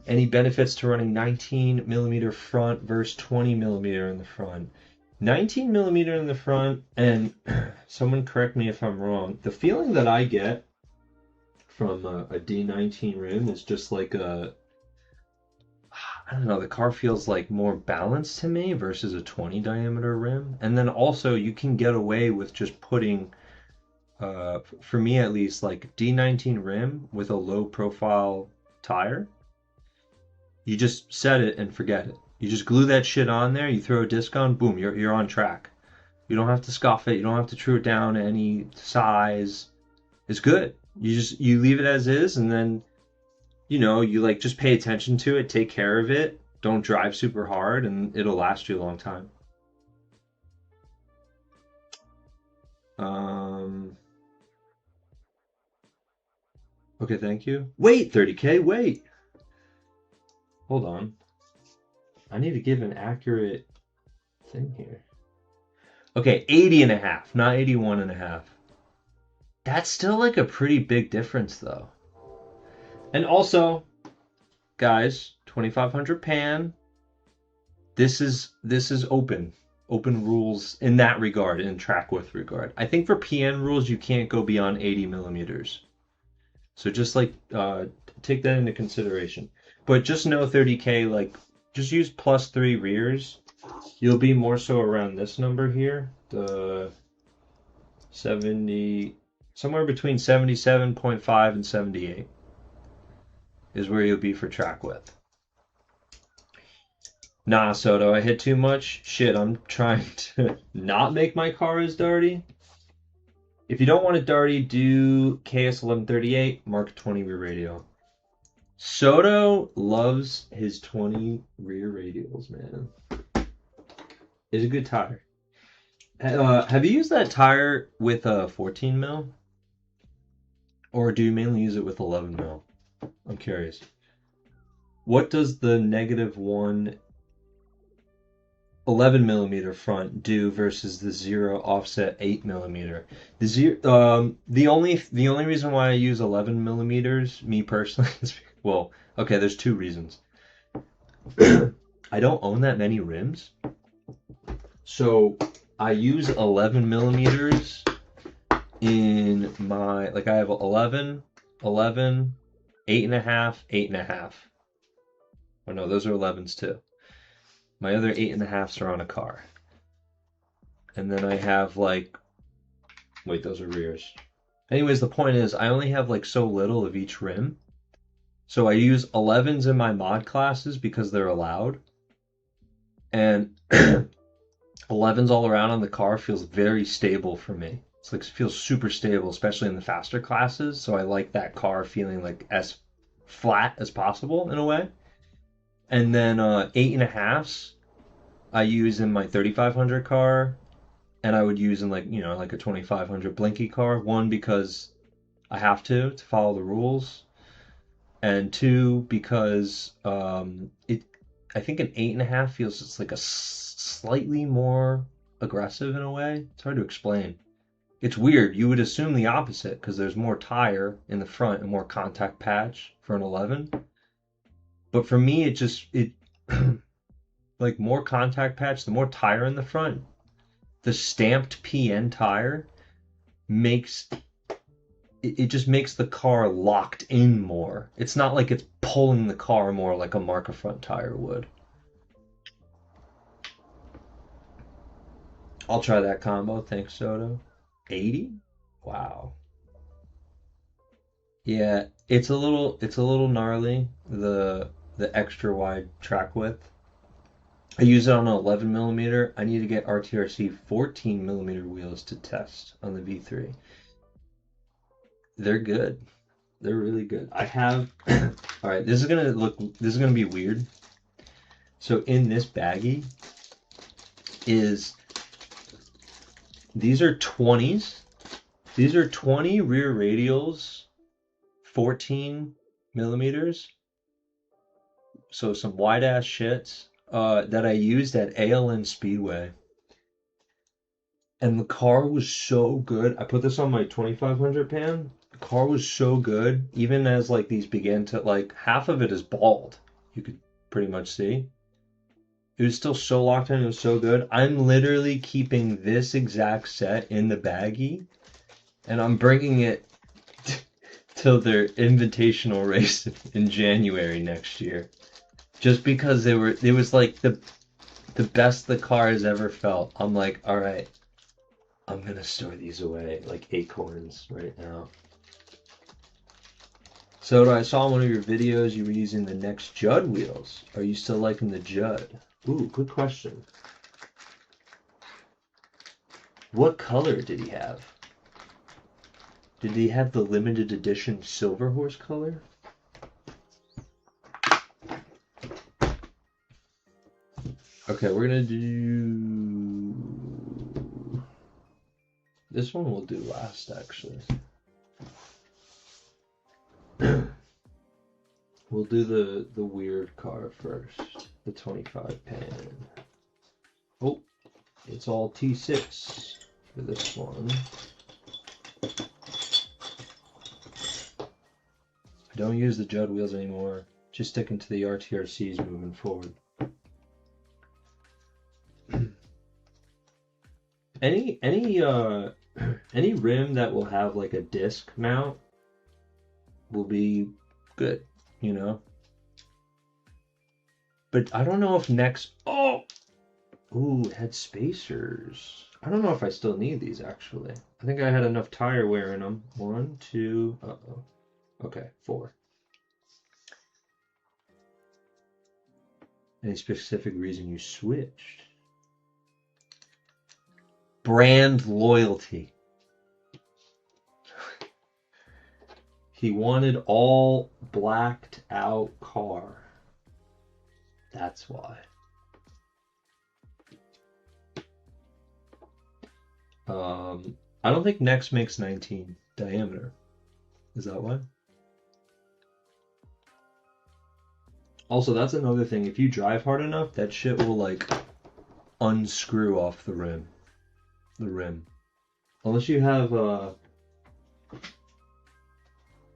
Any benefits to running 19 millimeter front versus 20 millimeter in the front? 19 millimeter in the front, and someone correct me if I'm wrong, the feeling that I get from a D19 rim is just like I don't know, the car feels like more balanced to me versus a 20 diameter rim. And then also you can get away with just putting, for me at least, like D19 rim with a low profile tire. You just set it and forget it. You just glue that shit on there, you throw a disc on, boom, you're on track. You don't have to scuff it, you don't have to true it down to any size. It's good. You leave it as is, and then you like just pay attention to it, take care of it, don't drive super hard, and it'll last you a long time. Okay, thank you. Wait, 30K, wait. Hold on. I need to give an accurate thing here. Okay, 80.5, not 81.5. That's still like a pretty big difference though. And also, guys, 2500 pan. This is open rules in that regard, in track width regard. I think for PN rules you can't go beyond 80 millimeters. So just like take that into consideration. But just know 30K, like just use +3 rears. You'll be more so around this number here, the 70, somewhere between 77.5 and 78 is where you'll be for track width. Nah, Soto, I hit too much. Shit, I'm trying to not make my car as dirty. If you don't want it dirty, do KS1138 Mark 20 rear radial. Soto loves his 20 rear radials, man. It's a good tire. Have you used that tire with a 14 mil? Or do you mainly use it with 11 mil? I'm curious. What does the -1 11 millimeter front do versus the 0 offset 8 millimeter? The only reason why I use 11 millimeters, me personally, is well, okay, there's 2 reasons. I don't own that many rims, so I use 11 millimeters in then my, like I have 11, 11, 8.5, 8.5. Oh no, those are 11s too. My other 8.5s are on a car. And then I have like, wait, those are rears. Anyways, the point is I only have like so little of each rim. So I use 11s in my mod classes because they're allowed. And 11s all around on the car feels very stable for me. It's like, it feels super stable, especially in the faster classes. So I like that car feeling like as flat as possible in a way. And then 8.5s I use in my 3500 car, and I would use in like, you know, like a 2500 Blinky car. One, because I have to follow the rules, and two, because I think an 8.5 feels just like a slightly more aggressive in a way. It's hard to explain. It's weird. You would assume the opposite because there's more tire in the front and more contact patch for an 11. But for me, it like more contact patch, the more tire in the front, the stamped PN tire makes it just makes the car locked in more. It's not like it's pulling the car more like a marker front tire would. I'll try that combo. Thanks, Soto. 80? Wow. Yeah, it's a little gnarly, the extra wide track width. I use it on an 11 millimeter. I need to get RTRC 14 millimeter wheels to test on the V3. They're good. They're really good. I have, all right, this is gonna be weird. So in this baggie these are 20s. These are 20 rear radials, 14 millimeters. So some wide ass shits that I used at ALN Speedway. And the car was so good. I put this on my 2500 pan. The car was so good, even as like these began to, like, half of it is bald. You could pretty much see. It was still so locked in. It was so good. I'm literally keeping this exact set in the baggie, and I'm bringing it till their invitational race in January next year, just because it was like the best the car has ever felt. I'm like, all right, I'm gonna store these away like acorns right now. So I saw one of your videos you were using the Next Judd wheels. Are you still liking the Judd? Ooh, good question. What color did he have? Did he have the limited edition silver horse color? Okay, we're gonna do... This one we'll do last, actually. We'll do the weird car first. The 25 pan. Oh, it's all T6 for this one. I don't use the Judd wheels anymore. Just sticking to the RTRCs moving forward. Any rim that will have like a disc mount will be good, you know. But I don't know if next... Oh! Ooh, it had spacers. I don't know if I still need these, actually. I think I had enough tire wear in them. 1, 2... Uh-oh. Okay, 4. Any specific reason you switched? Brand loyalty. He wanted all blacked out car. That's why. I don't think Next makes 19 diameter. Is that why? Also, that's another thing. If you drive hard enough, that shit will like unscrew off the rim. Unless you have I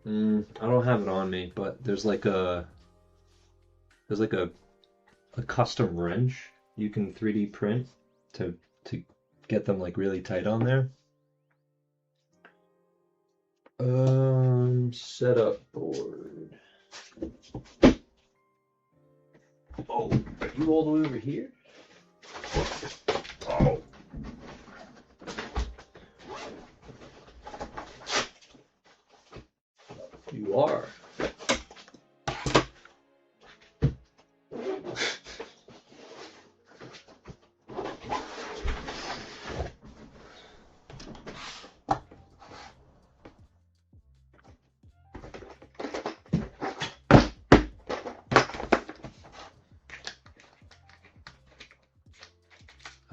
don't have it on me, but there's like a custom wrench you can 3D print to get them like really tight on there. Setup board. Oh, are you all the way over here? Oh. You are.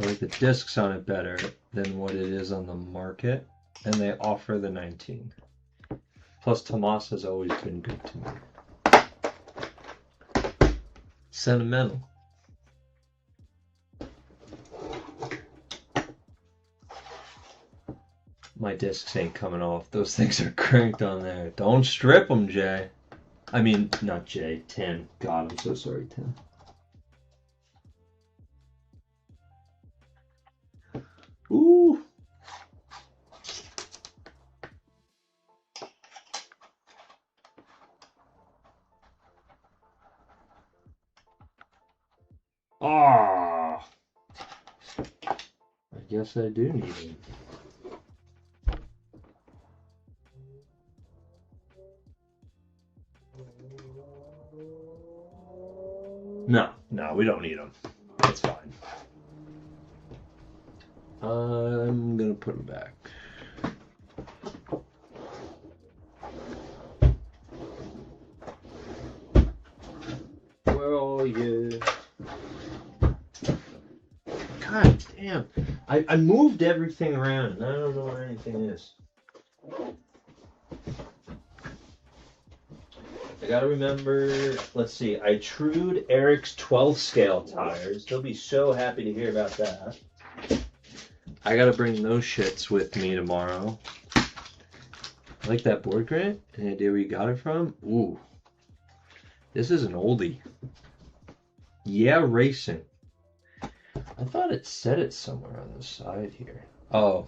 I like the discs on it better than what it is on the market, and they offer the 19. Plus, Tomas has always been good to me. Sentimental. My discs ain't coming off. Those things are cranked on there. Don't strip them, Jay. I mean, not Jay, Tim. God, I'm so sorry, Tim. Ooh. Ah. I guess I do need him. No, we don't need them. That's fine. I'm gonna put them back. Where are you? God damn. I moved everything around and I don't know where anything is. I gotta remember, let's see, I trued Eric's 12 scale tires. He'll be so happy to hear about that. I gotta bring those shits with me tomorrow. I like that board, Grant. Any idea where you got it from? Ooh. This is an oldie. Yeah, racing. I thought it said it somewhere on the side here. Oh,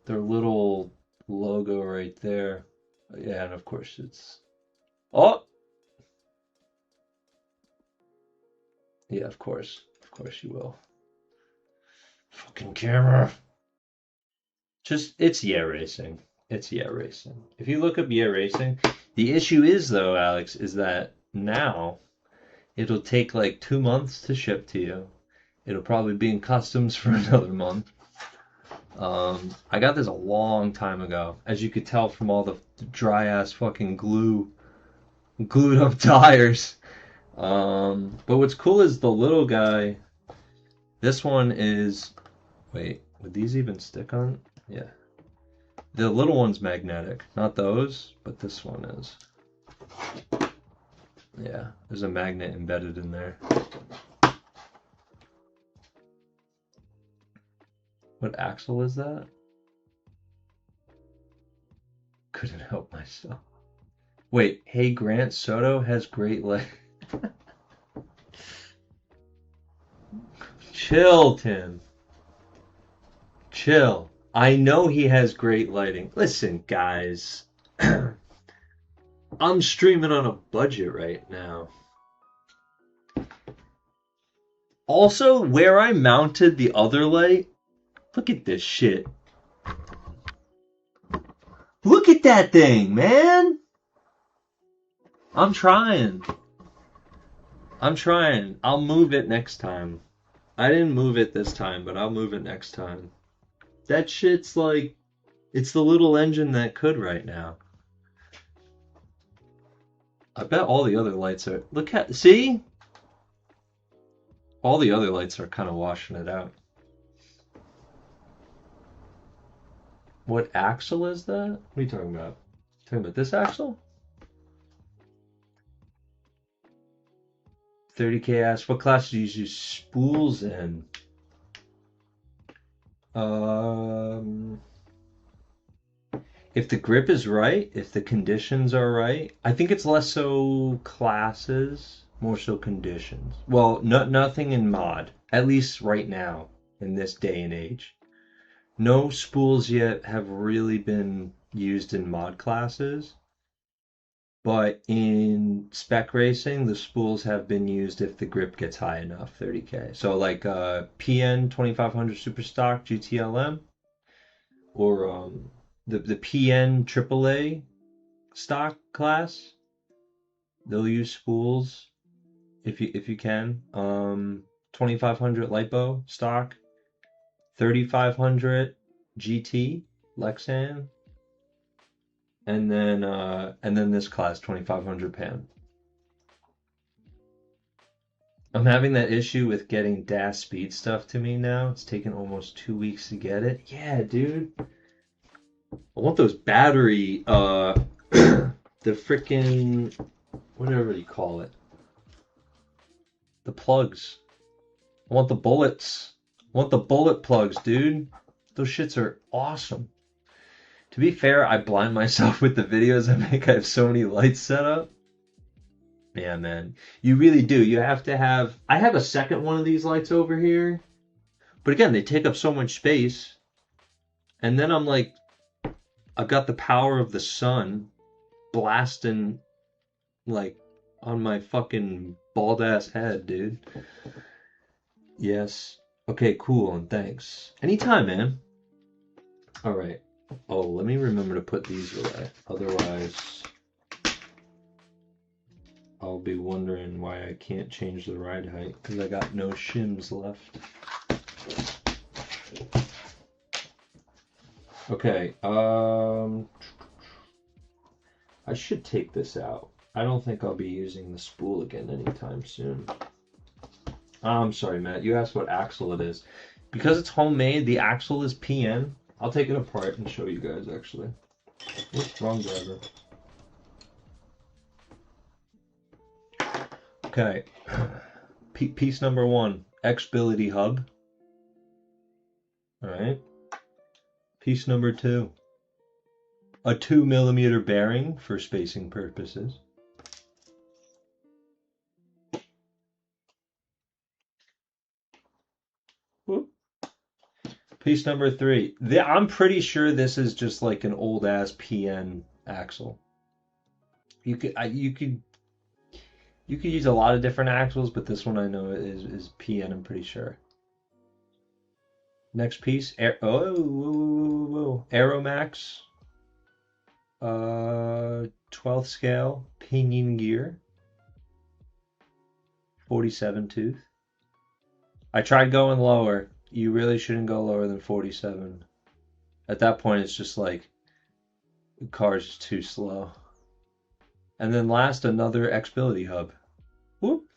their little logo right there. Yeah, and of course it's... Oh! Yeah, of course. Of course you will. Fucking camera. Just, it's Yeah Racing. It's Yeah Racing. If you look up Yeah Racing, the issue is, though, Alex, is that now it'll take like 2 months to ship to you. It'll probably be in customs for another month. I got this a long time ago, as you could tell from all the dry ass fucking glued up tires. But what's cool is the little guy. This one is, wait, would these even stick on? Yeah. The little one's magnetic, not those, but this one is. Yeah, there's a magnet embedded in there. What axle is that? Couldn't help myself. Wait, hey Grant, Soto has great legs. Chill, Tim. Chill. I know he has great lighting. Listen, guys. I'm streaming on a budget right now. Also, where I mounted the other light, look at this shit. Look at that thing, man. I'm trying. I'll move it next time. I didn't move it this time, but I'll move it next time. That shit's like, it's the little engine that could right now. I bet all the other lights are, look at, see? All the other lights are kind of washing it out. What axle is that? What are you talking about? Talking about this axle? 30K asks, what class do you use spools in? If the grip is right, if the conditions are right, I think it's less so classes, more so conditions. Well, nothing in mod, at least right now, in this day and age. No spools yet have really been used in mod classes. But in spec racing, the spools have been used if the grip gets high enough, 30K. So like PN 2500 Superstock GTLM or the PN AAA stock class, they'll use spools if you can. 2500 LiPo stock, 3500 GT Lexan, and then this class 2500 PAN. I'm having that issue with getting DAS speed stuff to me now. It's taken almost 2 weeks to get it. Yeah, dude. I want those battery, the frickin', whatever you call it. The plugs. I want the bullets. I want the bullet plugs, dude. Those shits are awesome. To be fair, I blind myself with the videos I make. I have so many lights set up. Yeah, man. You really do. You have to have... I have a second one of these lights over here. But again, they take up so much space. And then I'm like... I've got the power of the sun blasting, like, on my fucking bald-ass head, dude. Yes. Okay, cool, and thanks. Anytime, man. Alright. Oh, let me remember to put these away. Otherwise, I'll be wondering why I can't change the ride height, because I got no shims left. Okay, I should take this out. I don't think I'll be using the spool again anytime soon. I'm sorry, Matt. You asked what axle it is. Because it's homemade, the axle is PN. I'll take it apart and show you guys, actually. Oops, wrong driver. Okay. Piece number 1, Xbility hub. Alright. Piece number 2, a 2mm bearing for spacing purposes. Whoop. Piece number 3. I'm pretty sure this is just like an old ass PN axle. You could use a lot of different axles, but this one I know is PN. I'm pretty sure. Next piece, Aeromax, 12th scale pinion gear, 47 tooth. I tried going lower. You really shouldn't go lower than 47. At that point, it's just like the car's just too slow. And then last, another Xbility hub. Whoop,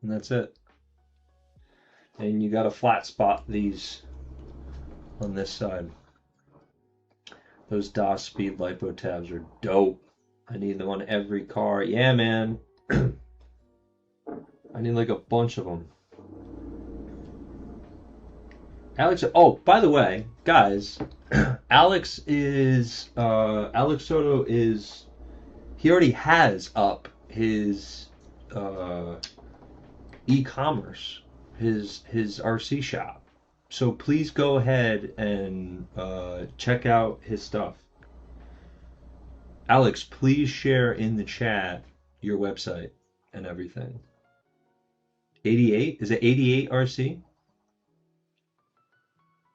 and that's it. And you got to flat spot these on this side. Those DAS speed LiPo tabs are dope. I need them on every car. Yeah, man. I need like a bunch of them. Alex, oh, by the way, guys, Alex Soto is, he already has up his e-commerce. His RC shop. So please go ahead and check out his stuff. Alex, please share in the chat your website and everything. 88? Is it 88 RC?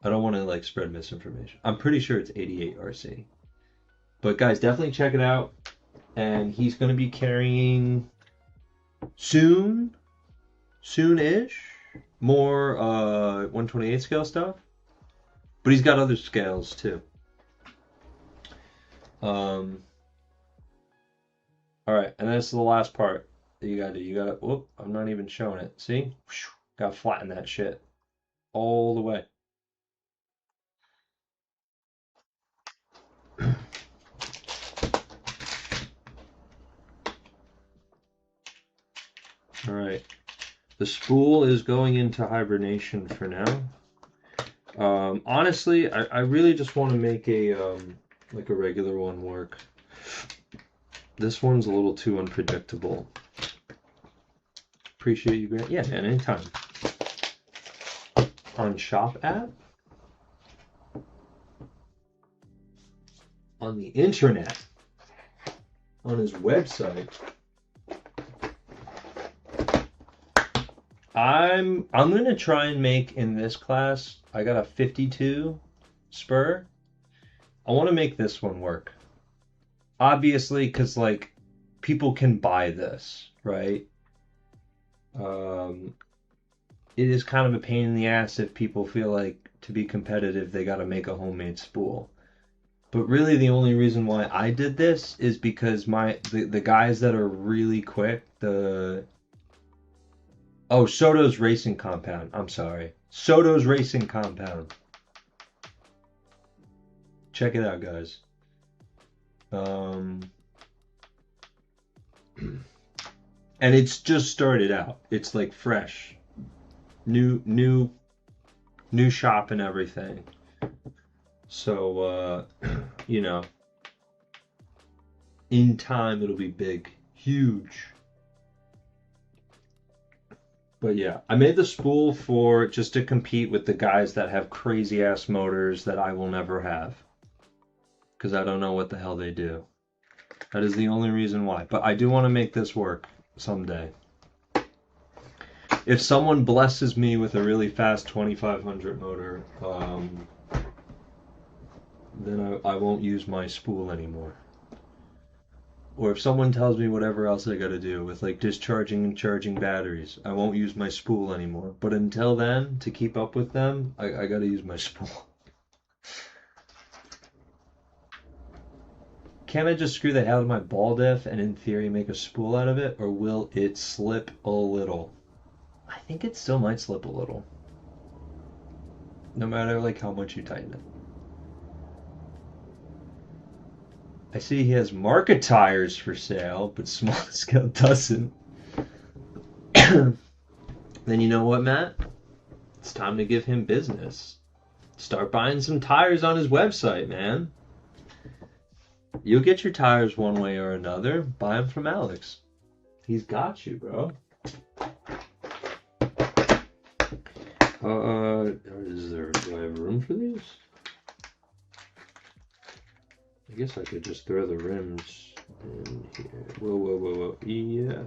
I don't want to like spread misinformation. I'm pretty sure it's 88 RC. But guys, definitely check it out. And he's going to be carrying soon-ish, more 128 scale stuff, but he's got other scales too. All right, and this is the last part that you gotta do. You gotta, whoop, I'm not even showing it. See? Gotta flatten that shit all the way. All right. The spool is going into hibernation for now. Honestly, I really just want to make a like a regular one work. This one's a little too unpredictable. Appreciate you, Grant. Yeah, man, anytime. On Shop app? on the internet, on his website. I'm gonna try and make in this class. I got a 52 spur. I want to make this one work. Obviously, because like people can buy this, right? It is kind of a pain in the ass if people feel like to be competitive they got to make a homemade spool. But really, the only reason why I did this is because the guys that are really quick, Soto's Racing Compound. I'm sorry. Soto's Racing Compound. Check it out, guys. And it's just started out. It's like fresh. New shop and everything. So, you know, in time it'll be big. Huge. But yeah, I made the spool for just to compete with the guys that have crazy ass motors that I will never have. Because I don't know what the hell they do. That is the only reason why. But I do want to make this work someday. If someone blesses me with a really fast 2500 motor, then I won't use my spool anymore. Or if someone tells me whatever else I gotta do with like discharging and charging batteries, I won't use my spool anymore. But until then, to keep up with them, I gotta use my spool. Can I just screw the hell out of my ball diff and in theory make a spool out of it? Or will it slip a little? I think it still might slip a little. No matter like how much you tighten it. I see he has market tires for sale, but small scale doesn't. Then you know what, Matt? It's time to give him business. Start buying some tires on his website, man. You'll get your tires one way or another. Buy them from Alex. He's got you, bro. Do I have room for these? I guess I could just throw the rims in here. Whoa. Yeah.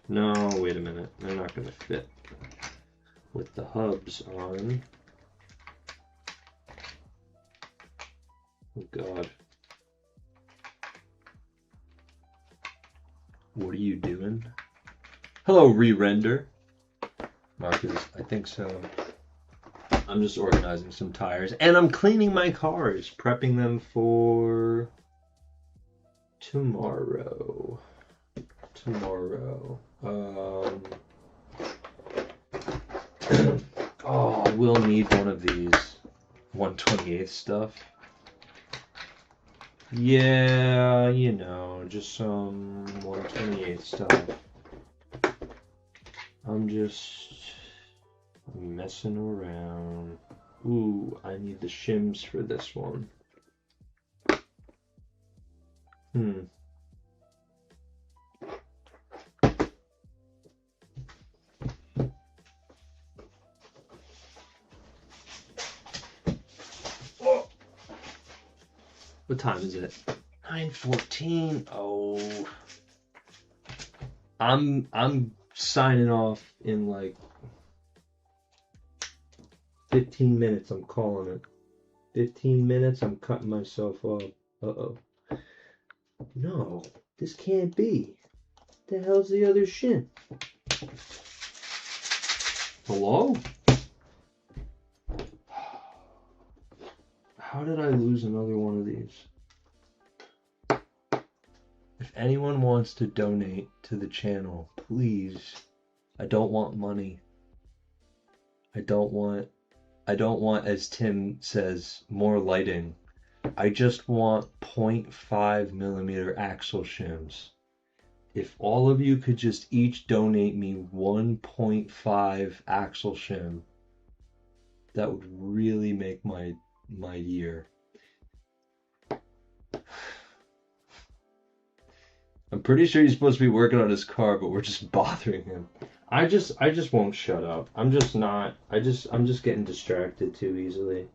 No, wait a minute. They're not going to fit with the hubs on. Oh, God. What are you doing? Hello, re-render. Marcus, I think so. I'm just organizing some tires. And I'm cleaning my cars, prepping them for tomorrow. Oh, we'll need one of these 1/28 stuff. Yeah, you know, just some 1/28 stuff. I'm just messing around. Ooh, I need the shims for this one. Oh. What time is it? 9:14. Oh. I'm signing off in like 15 minutes. I'm calling it. 15 minutes, I'm cutting myself off. Uh-oh. No, this can't be. The hell's the other shim? Hello? How did I lose another one of these? If anyone wants to donate to the channel, please. I don't want money. I don't want, as Tim says, more lighting. I just want 0.5 millimeter axle shims. If all of you could just each donate me 1.5 axle shim, that would really make my year. I'm pretty sure he's supposed to be working on his car, but we're just bothering him. I just won't shut up. I'm just getting distracted too easily.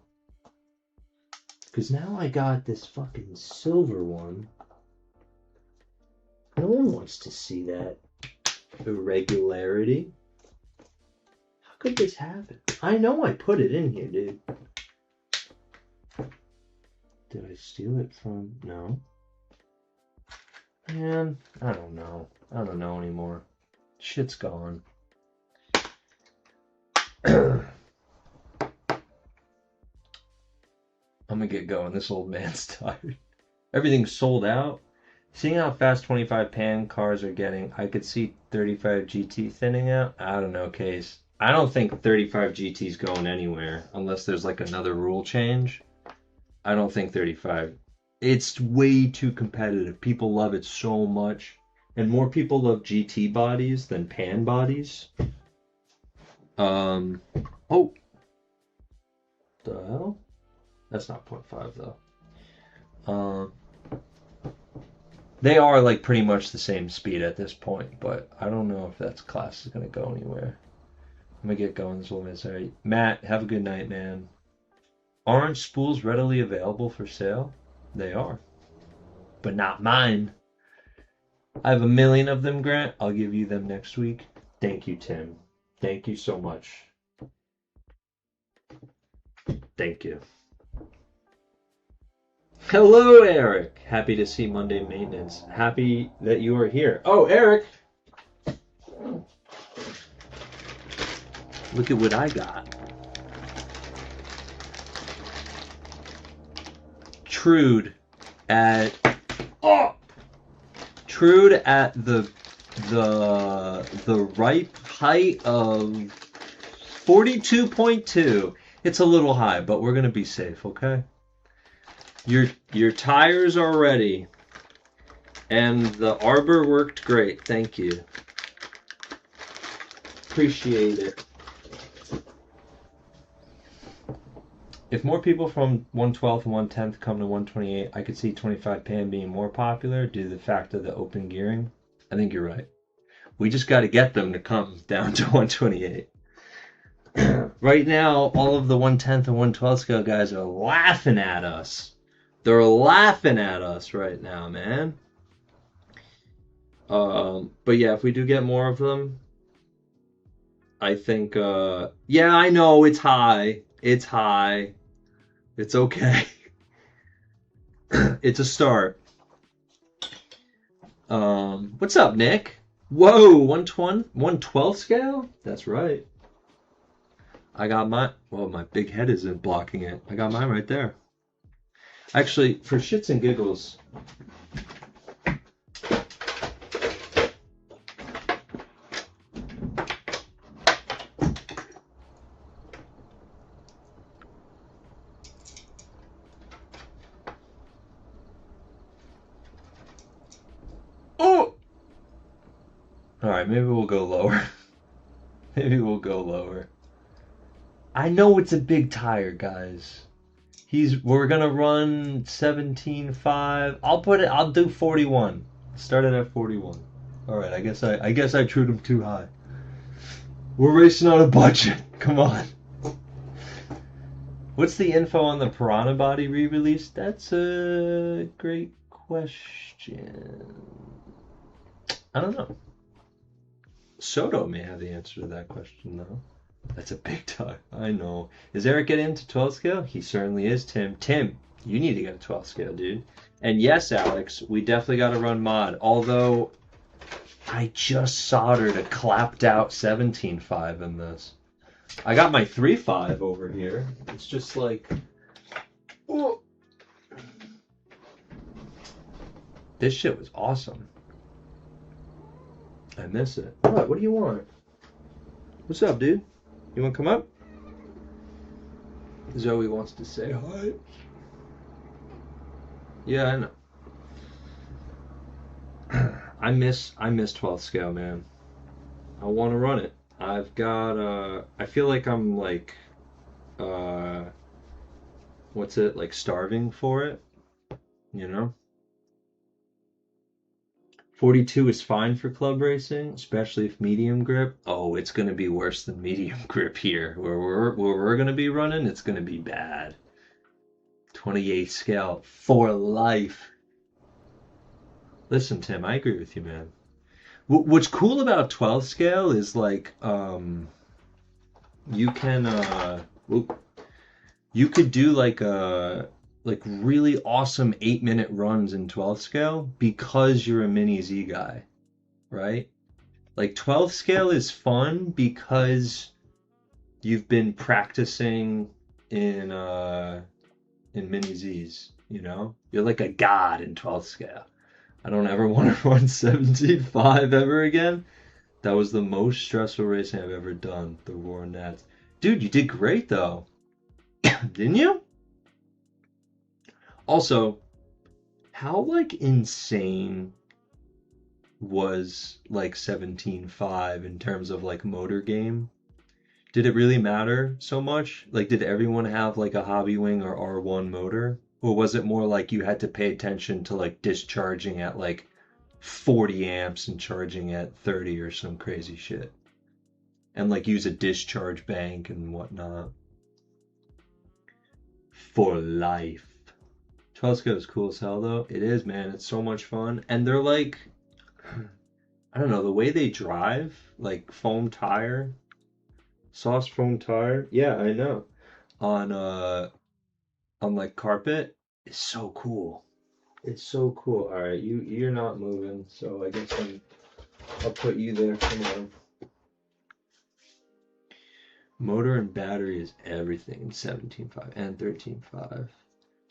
Because now I got this fucking silver one. No one wants to see that irregularity. How could this happen? I know I put it in here, dude. Did I steal it from... No. Man, I don't know. I don't know anymore. Shit's gone. I'm gonna get going. This old man's tired. Everything's sold out. Seeing how fast 25 pan cars are getting, I could see 35 GT thinning out. I don't know, Case. I don't think 35 GT's going anywhere unless there's like another rule change. I don't think 35. It's way too competitive. People love it so much. And more people love GT bodies than pan bodies. Oh. The hell? That's not 0.5 though. They are like pretty much the same speed at this point, but I don't know if that class is gonna go anywhere. I'm gonna get going this woman. Sorry. Matt, have a good night, man. Aren't spools readily available for sale? They are. But not mine. I have 1 million of them, Grant. I'll give you them next week. Thank you, Tim. Thank you so much. Thank you. Hello, Eric. Happy to see Monday Maintenance. Happy that you are here. Oh, Eric. Look at what I got. Trude at Trude at the ripe height of 42.2. It's a little high, but we're gonna be safe, okay? Your tires are ready, and the arbor worked great. Thank you. Appreciate it. If more people from 112th and 110th come to 128, I could see 25 pan being more popular due to the fact of the open gearing. I think you're right. We just got to get them to come down to 128. Right now, all of the 110th and 112th scale guys are laughing at us. They're laughing at us right now, man. But yeah, if we do get more of them, I think, yeah, I know it's high. It's high. It's okay. It's a start. What's up, Nick? Whoa, 112 scale? That's right. I got my, well, my big head isn't blocking it. I got mine right there. Actually, for shits and giggles, oh! Alright, maybe we'll go lower. Maybe we'll go lower. I know it's a big tire, guys. We're gonna run 17.5. I'll do 41. Start it at 41. Alright, I guess I trued him too high. We're racing on a budget. Come on. What's the info on the Piranha body re-release? That's a great question. I don't know. Soto may have the answer to that question, though. That's a big tire. I know. Is Eric getting into 12 scale? He certainly is, Tim. Tim, you need to get a 12 scale, dude. And yes, Alex, we definitely got to run mod. Although, I just soldered a clapped out 17.5 in this. I got my 3.5 over here. It's just like... Oh. This shit was awesome. I miss it. What do you want? What's up, dude? You want to come up? Zoe wants to say hi. Yeah, I know. I miss 12th scale, man. I want to run it. I've got, I feel like I'm like, what's it, like starving for it, you know? 42 is fine for club racing, especially if medium grip. Oh, it's going to be worse than medium grip here. Where we're going to be running, it's going to be bad. 28 scale for life. Listen, Tim, I agree with you, man. What's cool about 12 scale is like you can you could do like really awesome 8-minute runs in 12 scale because you're a mini Z guy, right? Like 12 scale is fun because you've been practicing in mini Z's, you know? You're like a god in 12 scale. I don't ever want to run 17.5 ever again. That was the most stressful racing I've ever done, the Roar Nats. Dude, you did great though. Didn't you? Also, how like insane was like 17.5 in terms of like motor game? Did it really matter so much? Like, did everyone have like a Hobbywing or R1 motor? Or was it more like you had to pay attention to like discharging at like 40 amps and charging at 30 or some crazy shit? And like use a discharge bank and whatnot. For life. 12 scale is cool as hell though. It is, man. It's so much fun. And they're like, I don't know, the way they drive, like foam tire, soft foam tire. Yeah, I know. On like carpet is so cool. It's so cool. All right, you're not moving, so I guess I'll put you there for now. Motor and battery is everything in 17.5 and 13.5.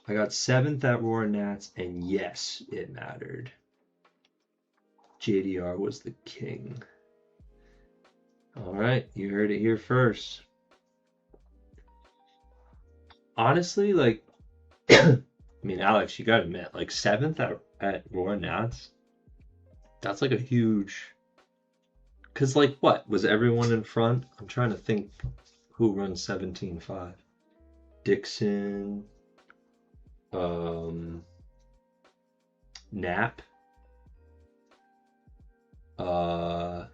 I got 7th at Roar Nats, and yes, it mattered. JDR was the king. All right, you heard it here first. Honestly, like, I mean, Alex, you gotta admit, like 7th at Roar Nats, that's like a huge. Cause like what was everyone in front? I'm trying to think who runs 17.5. Dixon, Knapp, I'm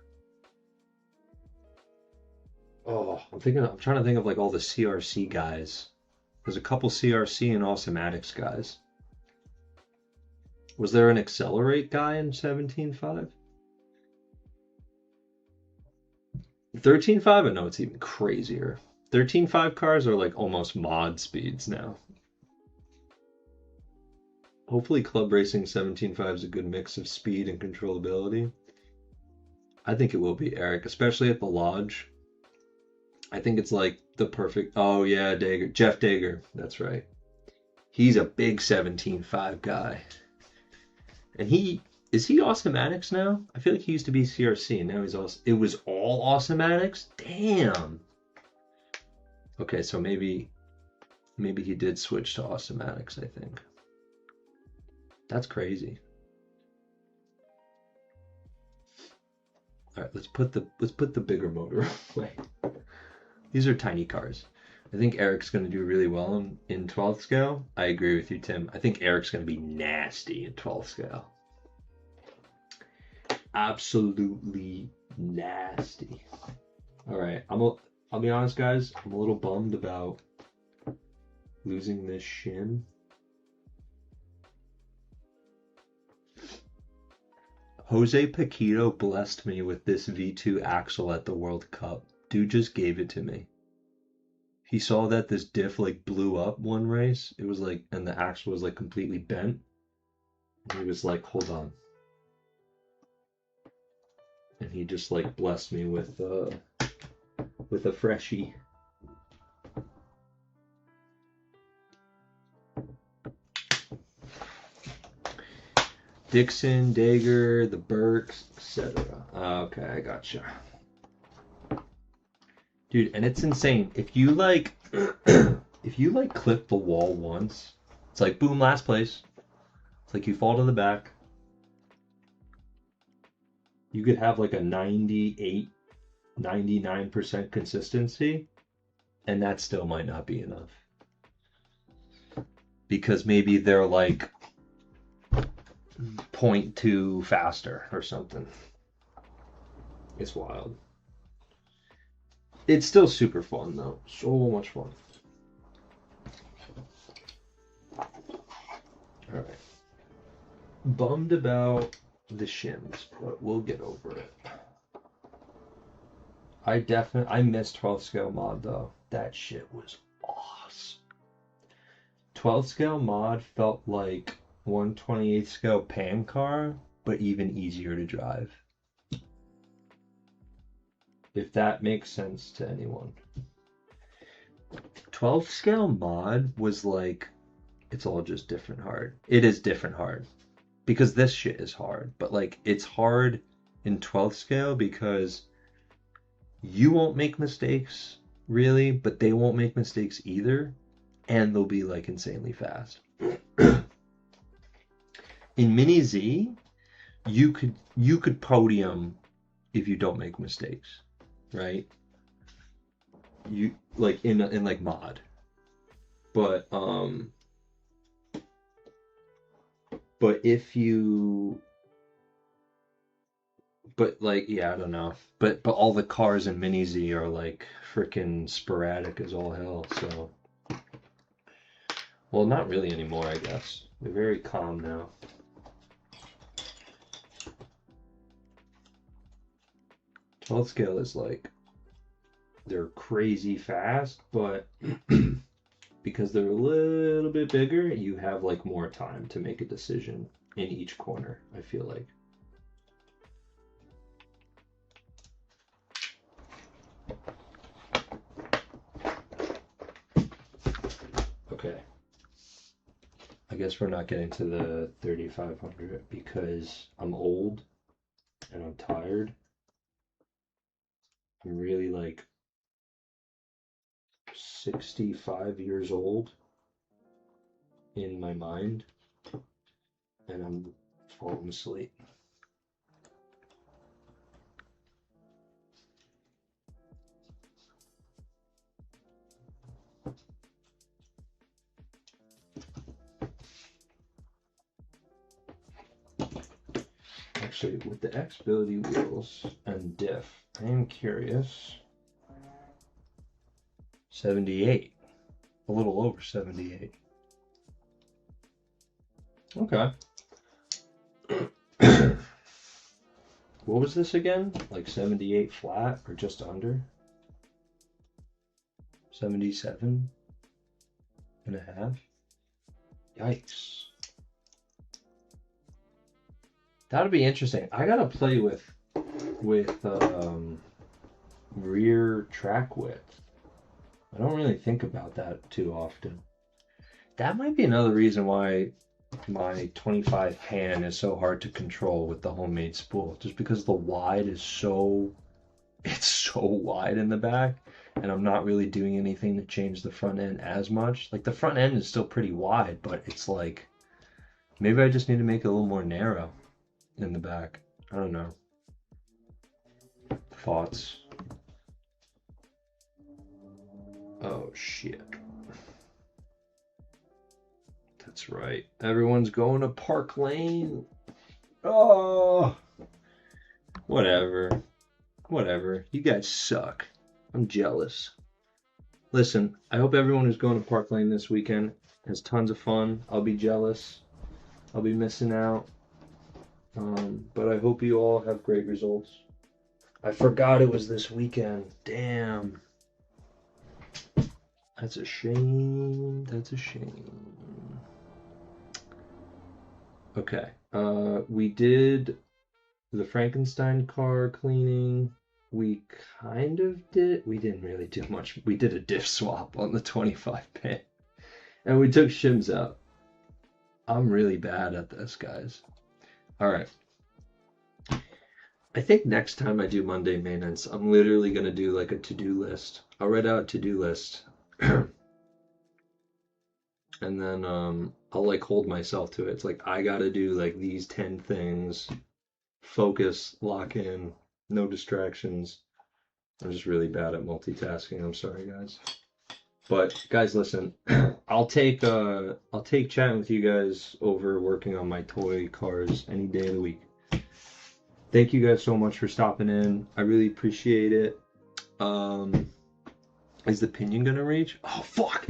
trying to think of like all the CRC guys. There's a couple CRC and Awesomatics guys. Was there an Accelerate guy in 17.5? 13.5? I know it's even crazier. 13.5 cars are like almost mod speeds now. Hopefully Club Racing 17.5 is a good mix of speed and controllability. I think it will be, Eric, especially at the Lodge. I think it's like the perfect. Oh yeah, Dager, Jeff Dager, that's right. He's a big 17.5 guy, and is he Awesomatics now? I feel like he used to be CRC, and now he's also. It was all Awesomatics. Damn. Okay, so maybe he did switch to Awesomatics. I think. That's crazy. All right, let's put the bigger motor away. These are tiny cars. I think Eric's going to do really well in 12th scale. I agree with you, Tim. I think Eric's going to be nasty in 12th scale. Absolutely nasty. All right, I'll be honest, guys. I'm a little bummed about losing this shim. Jose Paquito blessed me with this V2 axle at the World Cup. Dude just gave it to me. He saw that this diff like blew up one race. It was like, and the axle was like completely bent. And he was like, hold on. And he just like blessed me with a freshie. Dixon, Dager, the Burks, etc. Okay, I gotcha. Dude, and it's insane. If you like clip the wall once, it's like boom, last place. It's like you fall to the back. You could have like a 98, 99% consistency, and that still might not be enough. Because maybe they're like 0.2 faster or something. It's wild. It's still super fun though. So much fun. bummed about the shims, but we'll get over it. I missed 12th scale mod though. That shit was awesome. 12th scale mod felt like 1/28th scale pan car, but even easier to drive. If that makes sense to anyone. 12th scale mod was like, it's all just different hard. It is different hard. Because this shit is hard. But like, it's hard in 12th scale because you won't make mistakes, really, but they won't make mistakes either. And they'll be like insanely fast. In Mini Z, you could podium if you don't make mistakes, right? You like in like mod, but if you, but like, yeah, I don't know, but all the cars in Mini Z are like freaking sporadic as all hell. So, well, not really anymore, I guess. They're very calm now. 12th scale is like, they're crazy fast, but because they're a little bit bigger, you have like more time to make a decision in each corner, I feel like. Okay. I guess we're not getting to the 3500 because I'm old and I'm tired. I'm really like 65 years old in my mind, and I'm falling asleep. Actually, with the X-Ability wheels and diff, I am curious. 78. A little over 78. Okay. What was this again? Like 78 flat or just under? 77 and a half? Yikes. That'll be interesting. I gotta play with rear track width. I don't really think about that too often. That might be another reason why my 25 pan is so hard to control with the homemade spool, just because the wide is so wide in the back, and I'm not really doing anything to change the front end as much. Like the front end is still pretty wide, but it's like maybe I just need to make it a little more narrow in the back. I don't know. Thoughts? Oh shit. That's right. Everyone's going to Park Lane. Oh, whatever. Whatever. You guys suck. I'm jealous. Listen, I hope everyone who's going to Park Lane this weekend has tons of fun. I'll be jealous. I'll be missing out. But I hope you all have great results. I forgot it was this weekend. Damn. That's a shame. That's a shame. Okay. We did the Frankenstein car cleaning. We kind of did. We didn't really do much. We did a diff swap on the 25 pan. And we took shims out. I'm really bad at this, guys. Alright. I think next time I do Monday maintenance, I'm literally going to do like a to-do list. I'll write out a to-do list. And then I'll like hold myself to it. It's like I got to do like these 10 things. Focus, lock in, no distractions. I'm just really bad at multitasking. I'm sorry, guys. But guys, listen. I'll take chatting with you guys over working on my toy cars any day of the week. Thank you guys so much for stopping in. I really appreciate it. Is the pinion gonna reach? Oh fuck!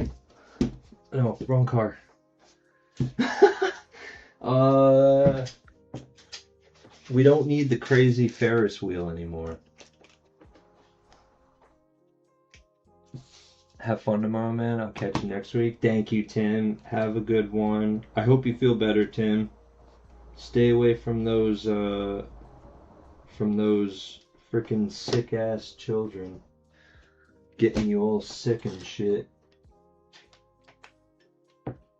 No, wrong car. We don't need the crazy Ferris wheel anymore. Have fun tomorrow, man. I'll catch you next week. Thank you, Tim. Have a good one. I hope you feel better, Tim. Stay away from those freaking sick ass children getting you all sick and shit.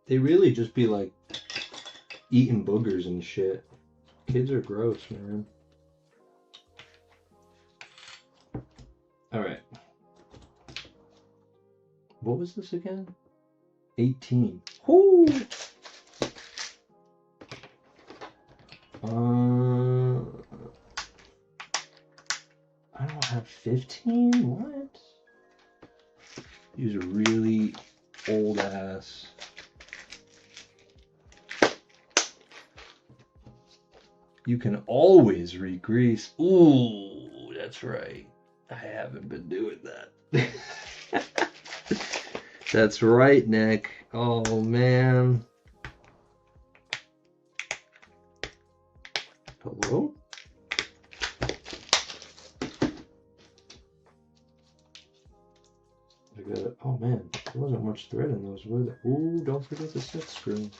They really just be like eating boogers and shit. Kids are gross, man. Alright. What was this again? 18. Whoo! I don't have 15? What? These are really old ass. You can always re-grease. Ooh, that's right. I haven't been doing that. That's right, Nick. Oh, man. Hello? I got it. Oh, man. There wasn't much thread in those, was there? Ooh, don't forget the set screw.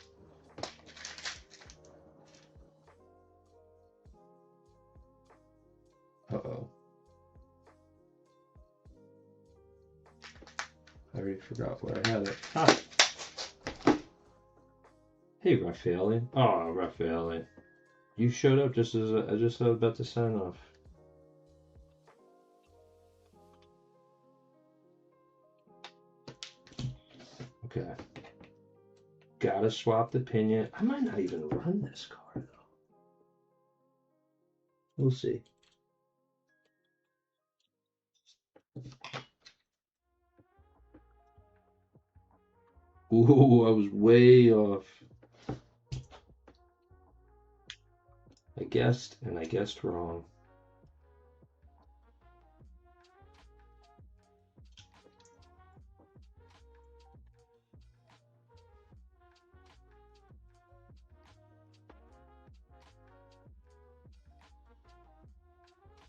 Uh-oh. I already forgot where I had it. Ah. Hey, Raffaele. Oh, Raffaele. You showed up just as I was about to sign off. Okay. Gotta swap the pinion. I might not even run this car, though. We'll see. Ooh, I was way off. I guessed, and I guessed wrong.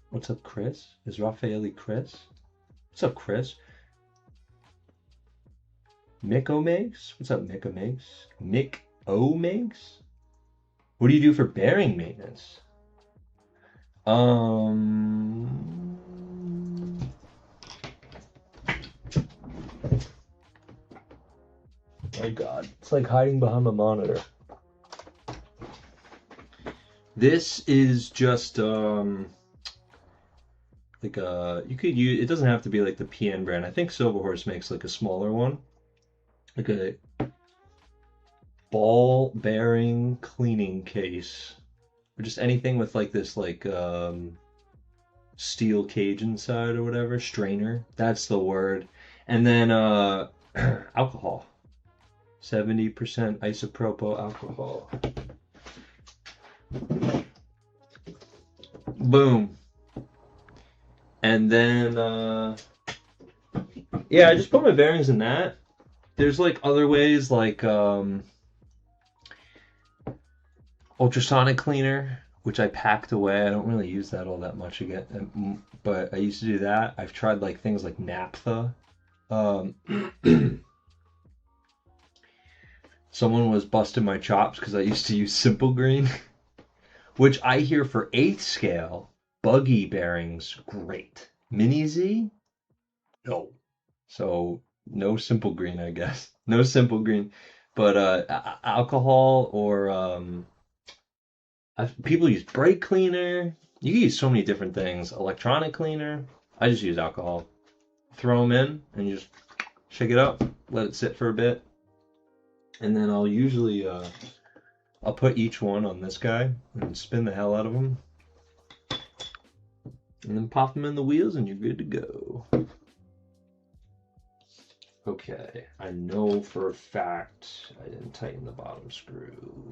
What's up, Chris? Is Raffaele Chris? What's up, Chris? Mick Omegs? What's up, Mick Omegs? Mick Omegs? What do you do for bearing maintenance? Oh God, it's like hiding behind a monitor. This is just like you could use, it doesn't have to be like the PN brand. I think Silverhorse makes like a smaller one, like a ball bearing cleaning case, or just anything with like this like steel cage inside or whatever, strainer, that's the word. And then alcohol, 70% isopropyl alcohol. Boom. And then yeah, I just put my bearings in that. There's like other ways, like ultrasonic cleaner, which I packed away. I don't really use that all that much again, but I used to do that. I've tried like things like naphtha. Someone was busting my chops because I used to use Simple Green, which I hear for 8th scale buggy bearings, great. Mini Z, no. So no Simple Green, I guess. No Simple Green, but alcohol or people use brake cleaner. You can use so many different things. Electronic cleaner. I just use alcohol. Throw them in and you just shake it up. Let it sit for a bit. And then I'll usually, I'll put each one on this guy and spin the hell out of them. And then pop them in the wheels and you're good to go. Okay, I know for a fact I didn't tighten the bottom screw.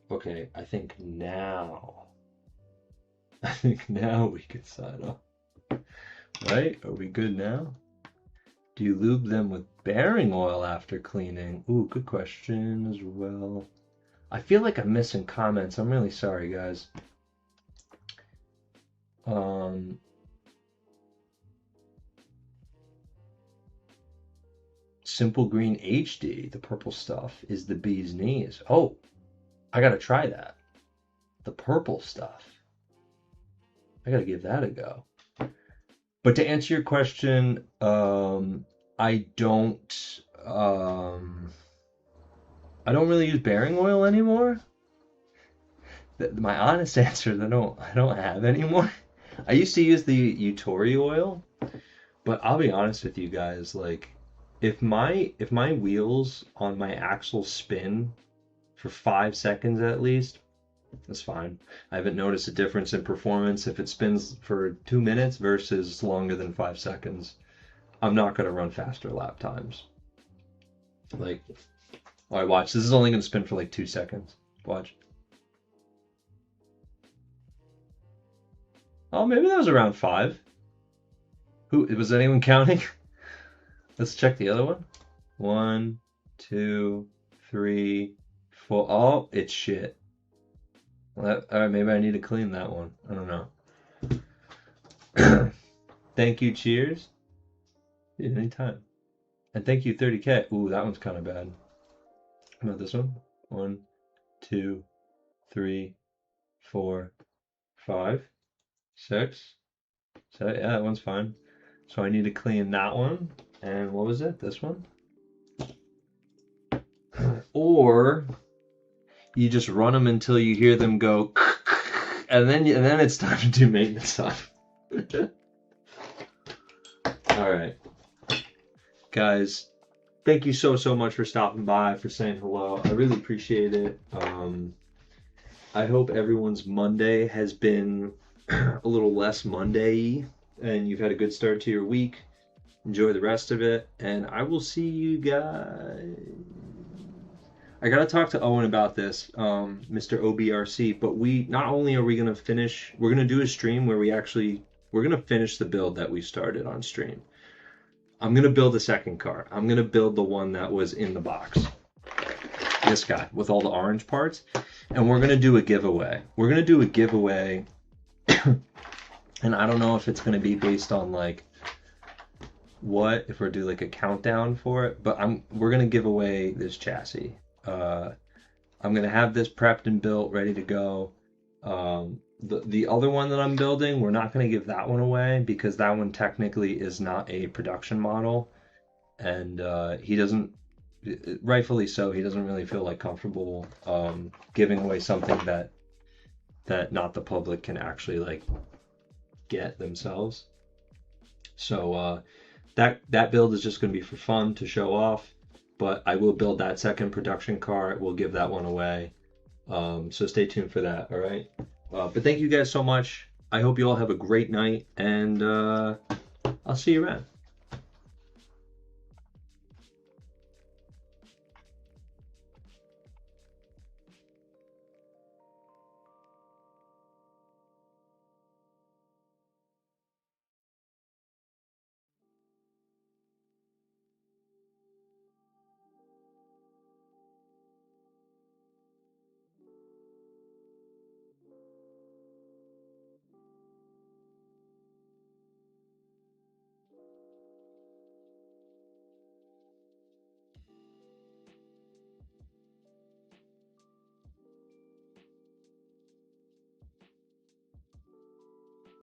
Okay, I think now we can sign off. Right? Are we good now? Do you lube them with bearing oil after cleaning? Ooh, good question as well. I feel like I'm missing comments. I'm really sorry, guys. Simple Green HD, the purple stuff, is the bee's knees. Oh, I gotta try that. The purple stuff. I gotta give that a go. But to answer your question, I don't really use bearing oil anymore. My honest answer is I don't have anymore. I used to use the Utori oil, but I'll be honest with you guys, like if my wheels on my axle spin for 5 seconds at least, that's fine. I haven't noticed a difference in performance if it spins for 2 minutes versus longer than 5 seconds. I'm not going to run faster lap times. Like, all right, watch. This is only going to spin for like 2 seconds. Watch. Oh, maybe that was around 5. Was anyone counting? Let's check the other one. 1, 2, 3, 4. Oh, it's shit. All right, maybe I need to clean that one. I don't know. Thank you, cheers. Dude, anytime. And thank you, 30K. Ooh, that one's kind of bad. How about this one? 1, 2, 3, 4, 5, 6. So yeah, that one's fine. So I need to clean that one. And what was it? This one? Or you just run them until you hear them go, and then it's time to do maintenance on. All right, guys, thank you so much for stopping by, for saying hello. I really appreciate it. I hope everyone's Monday has been a little less Monday-y, and you've had a good start to your week. Enjoy the rest of it, and I will see you guys. I gotta talk to Owen about this, Mr. OBRC, but not only are we gonna finish, we're gonna do a stream where we're gonna finish the build that we started on stream. I'm gonna build a second car. I'm gonna build the one that was in the box. This guy, with all the orange parts. And we're gonna do a giveaway. We're gonna do a giveaway, and I don't know if it's gonna be based on like, if we're doing like a countdown for it, but we're gonna give away this chassis. I'm gonna have this prepped and built, ready to go. The other one that I'm building, we're not gonna give that one away because that one technically is not a production model, and he doesn't, rightfully so, he doesn't really feel like comfortable giving away something that not the public can actually like get themselves. So that build is just gonna be for fun, to show off. But I will build that second production car. We'll give that one away. So stay tuned for that, all right? But thank you guys so much. I hope you all have a great night, and I'll see you around.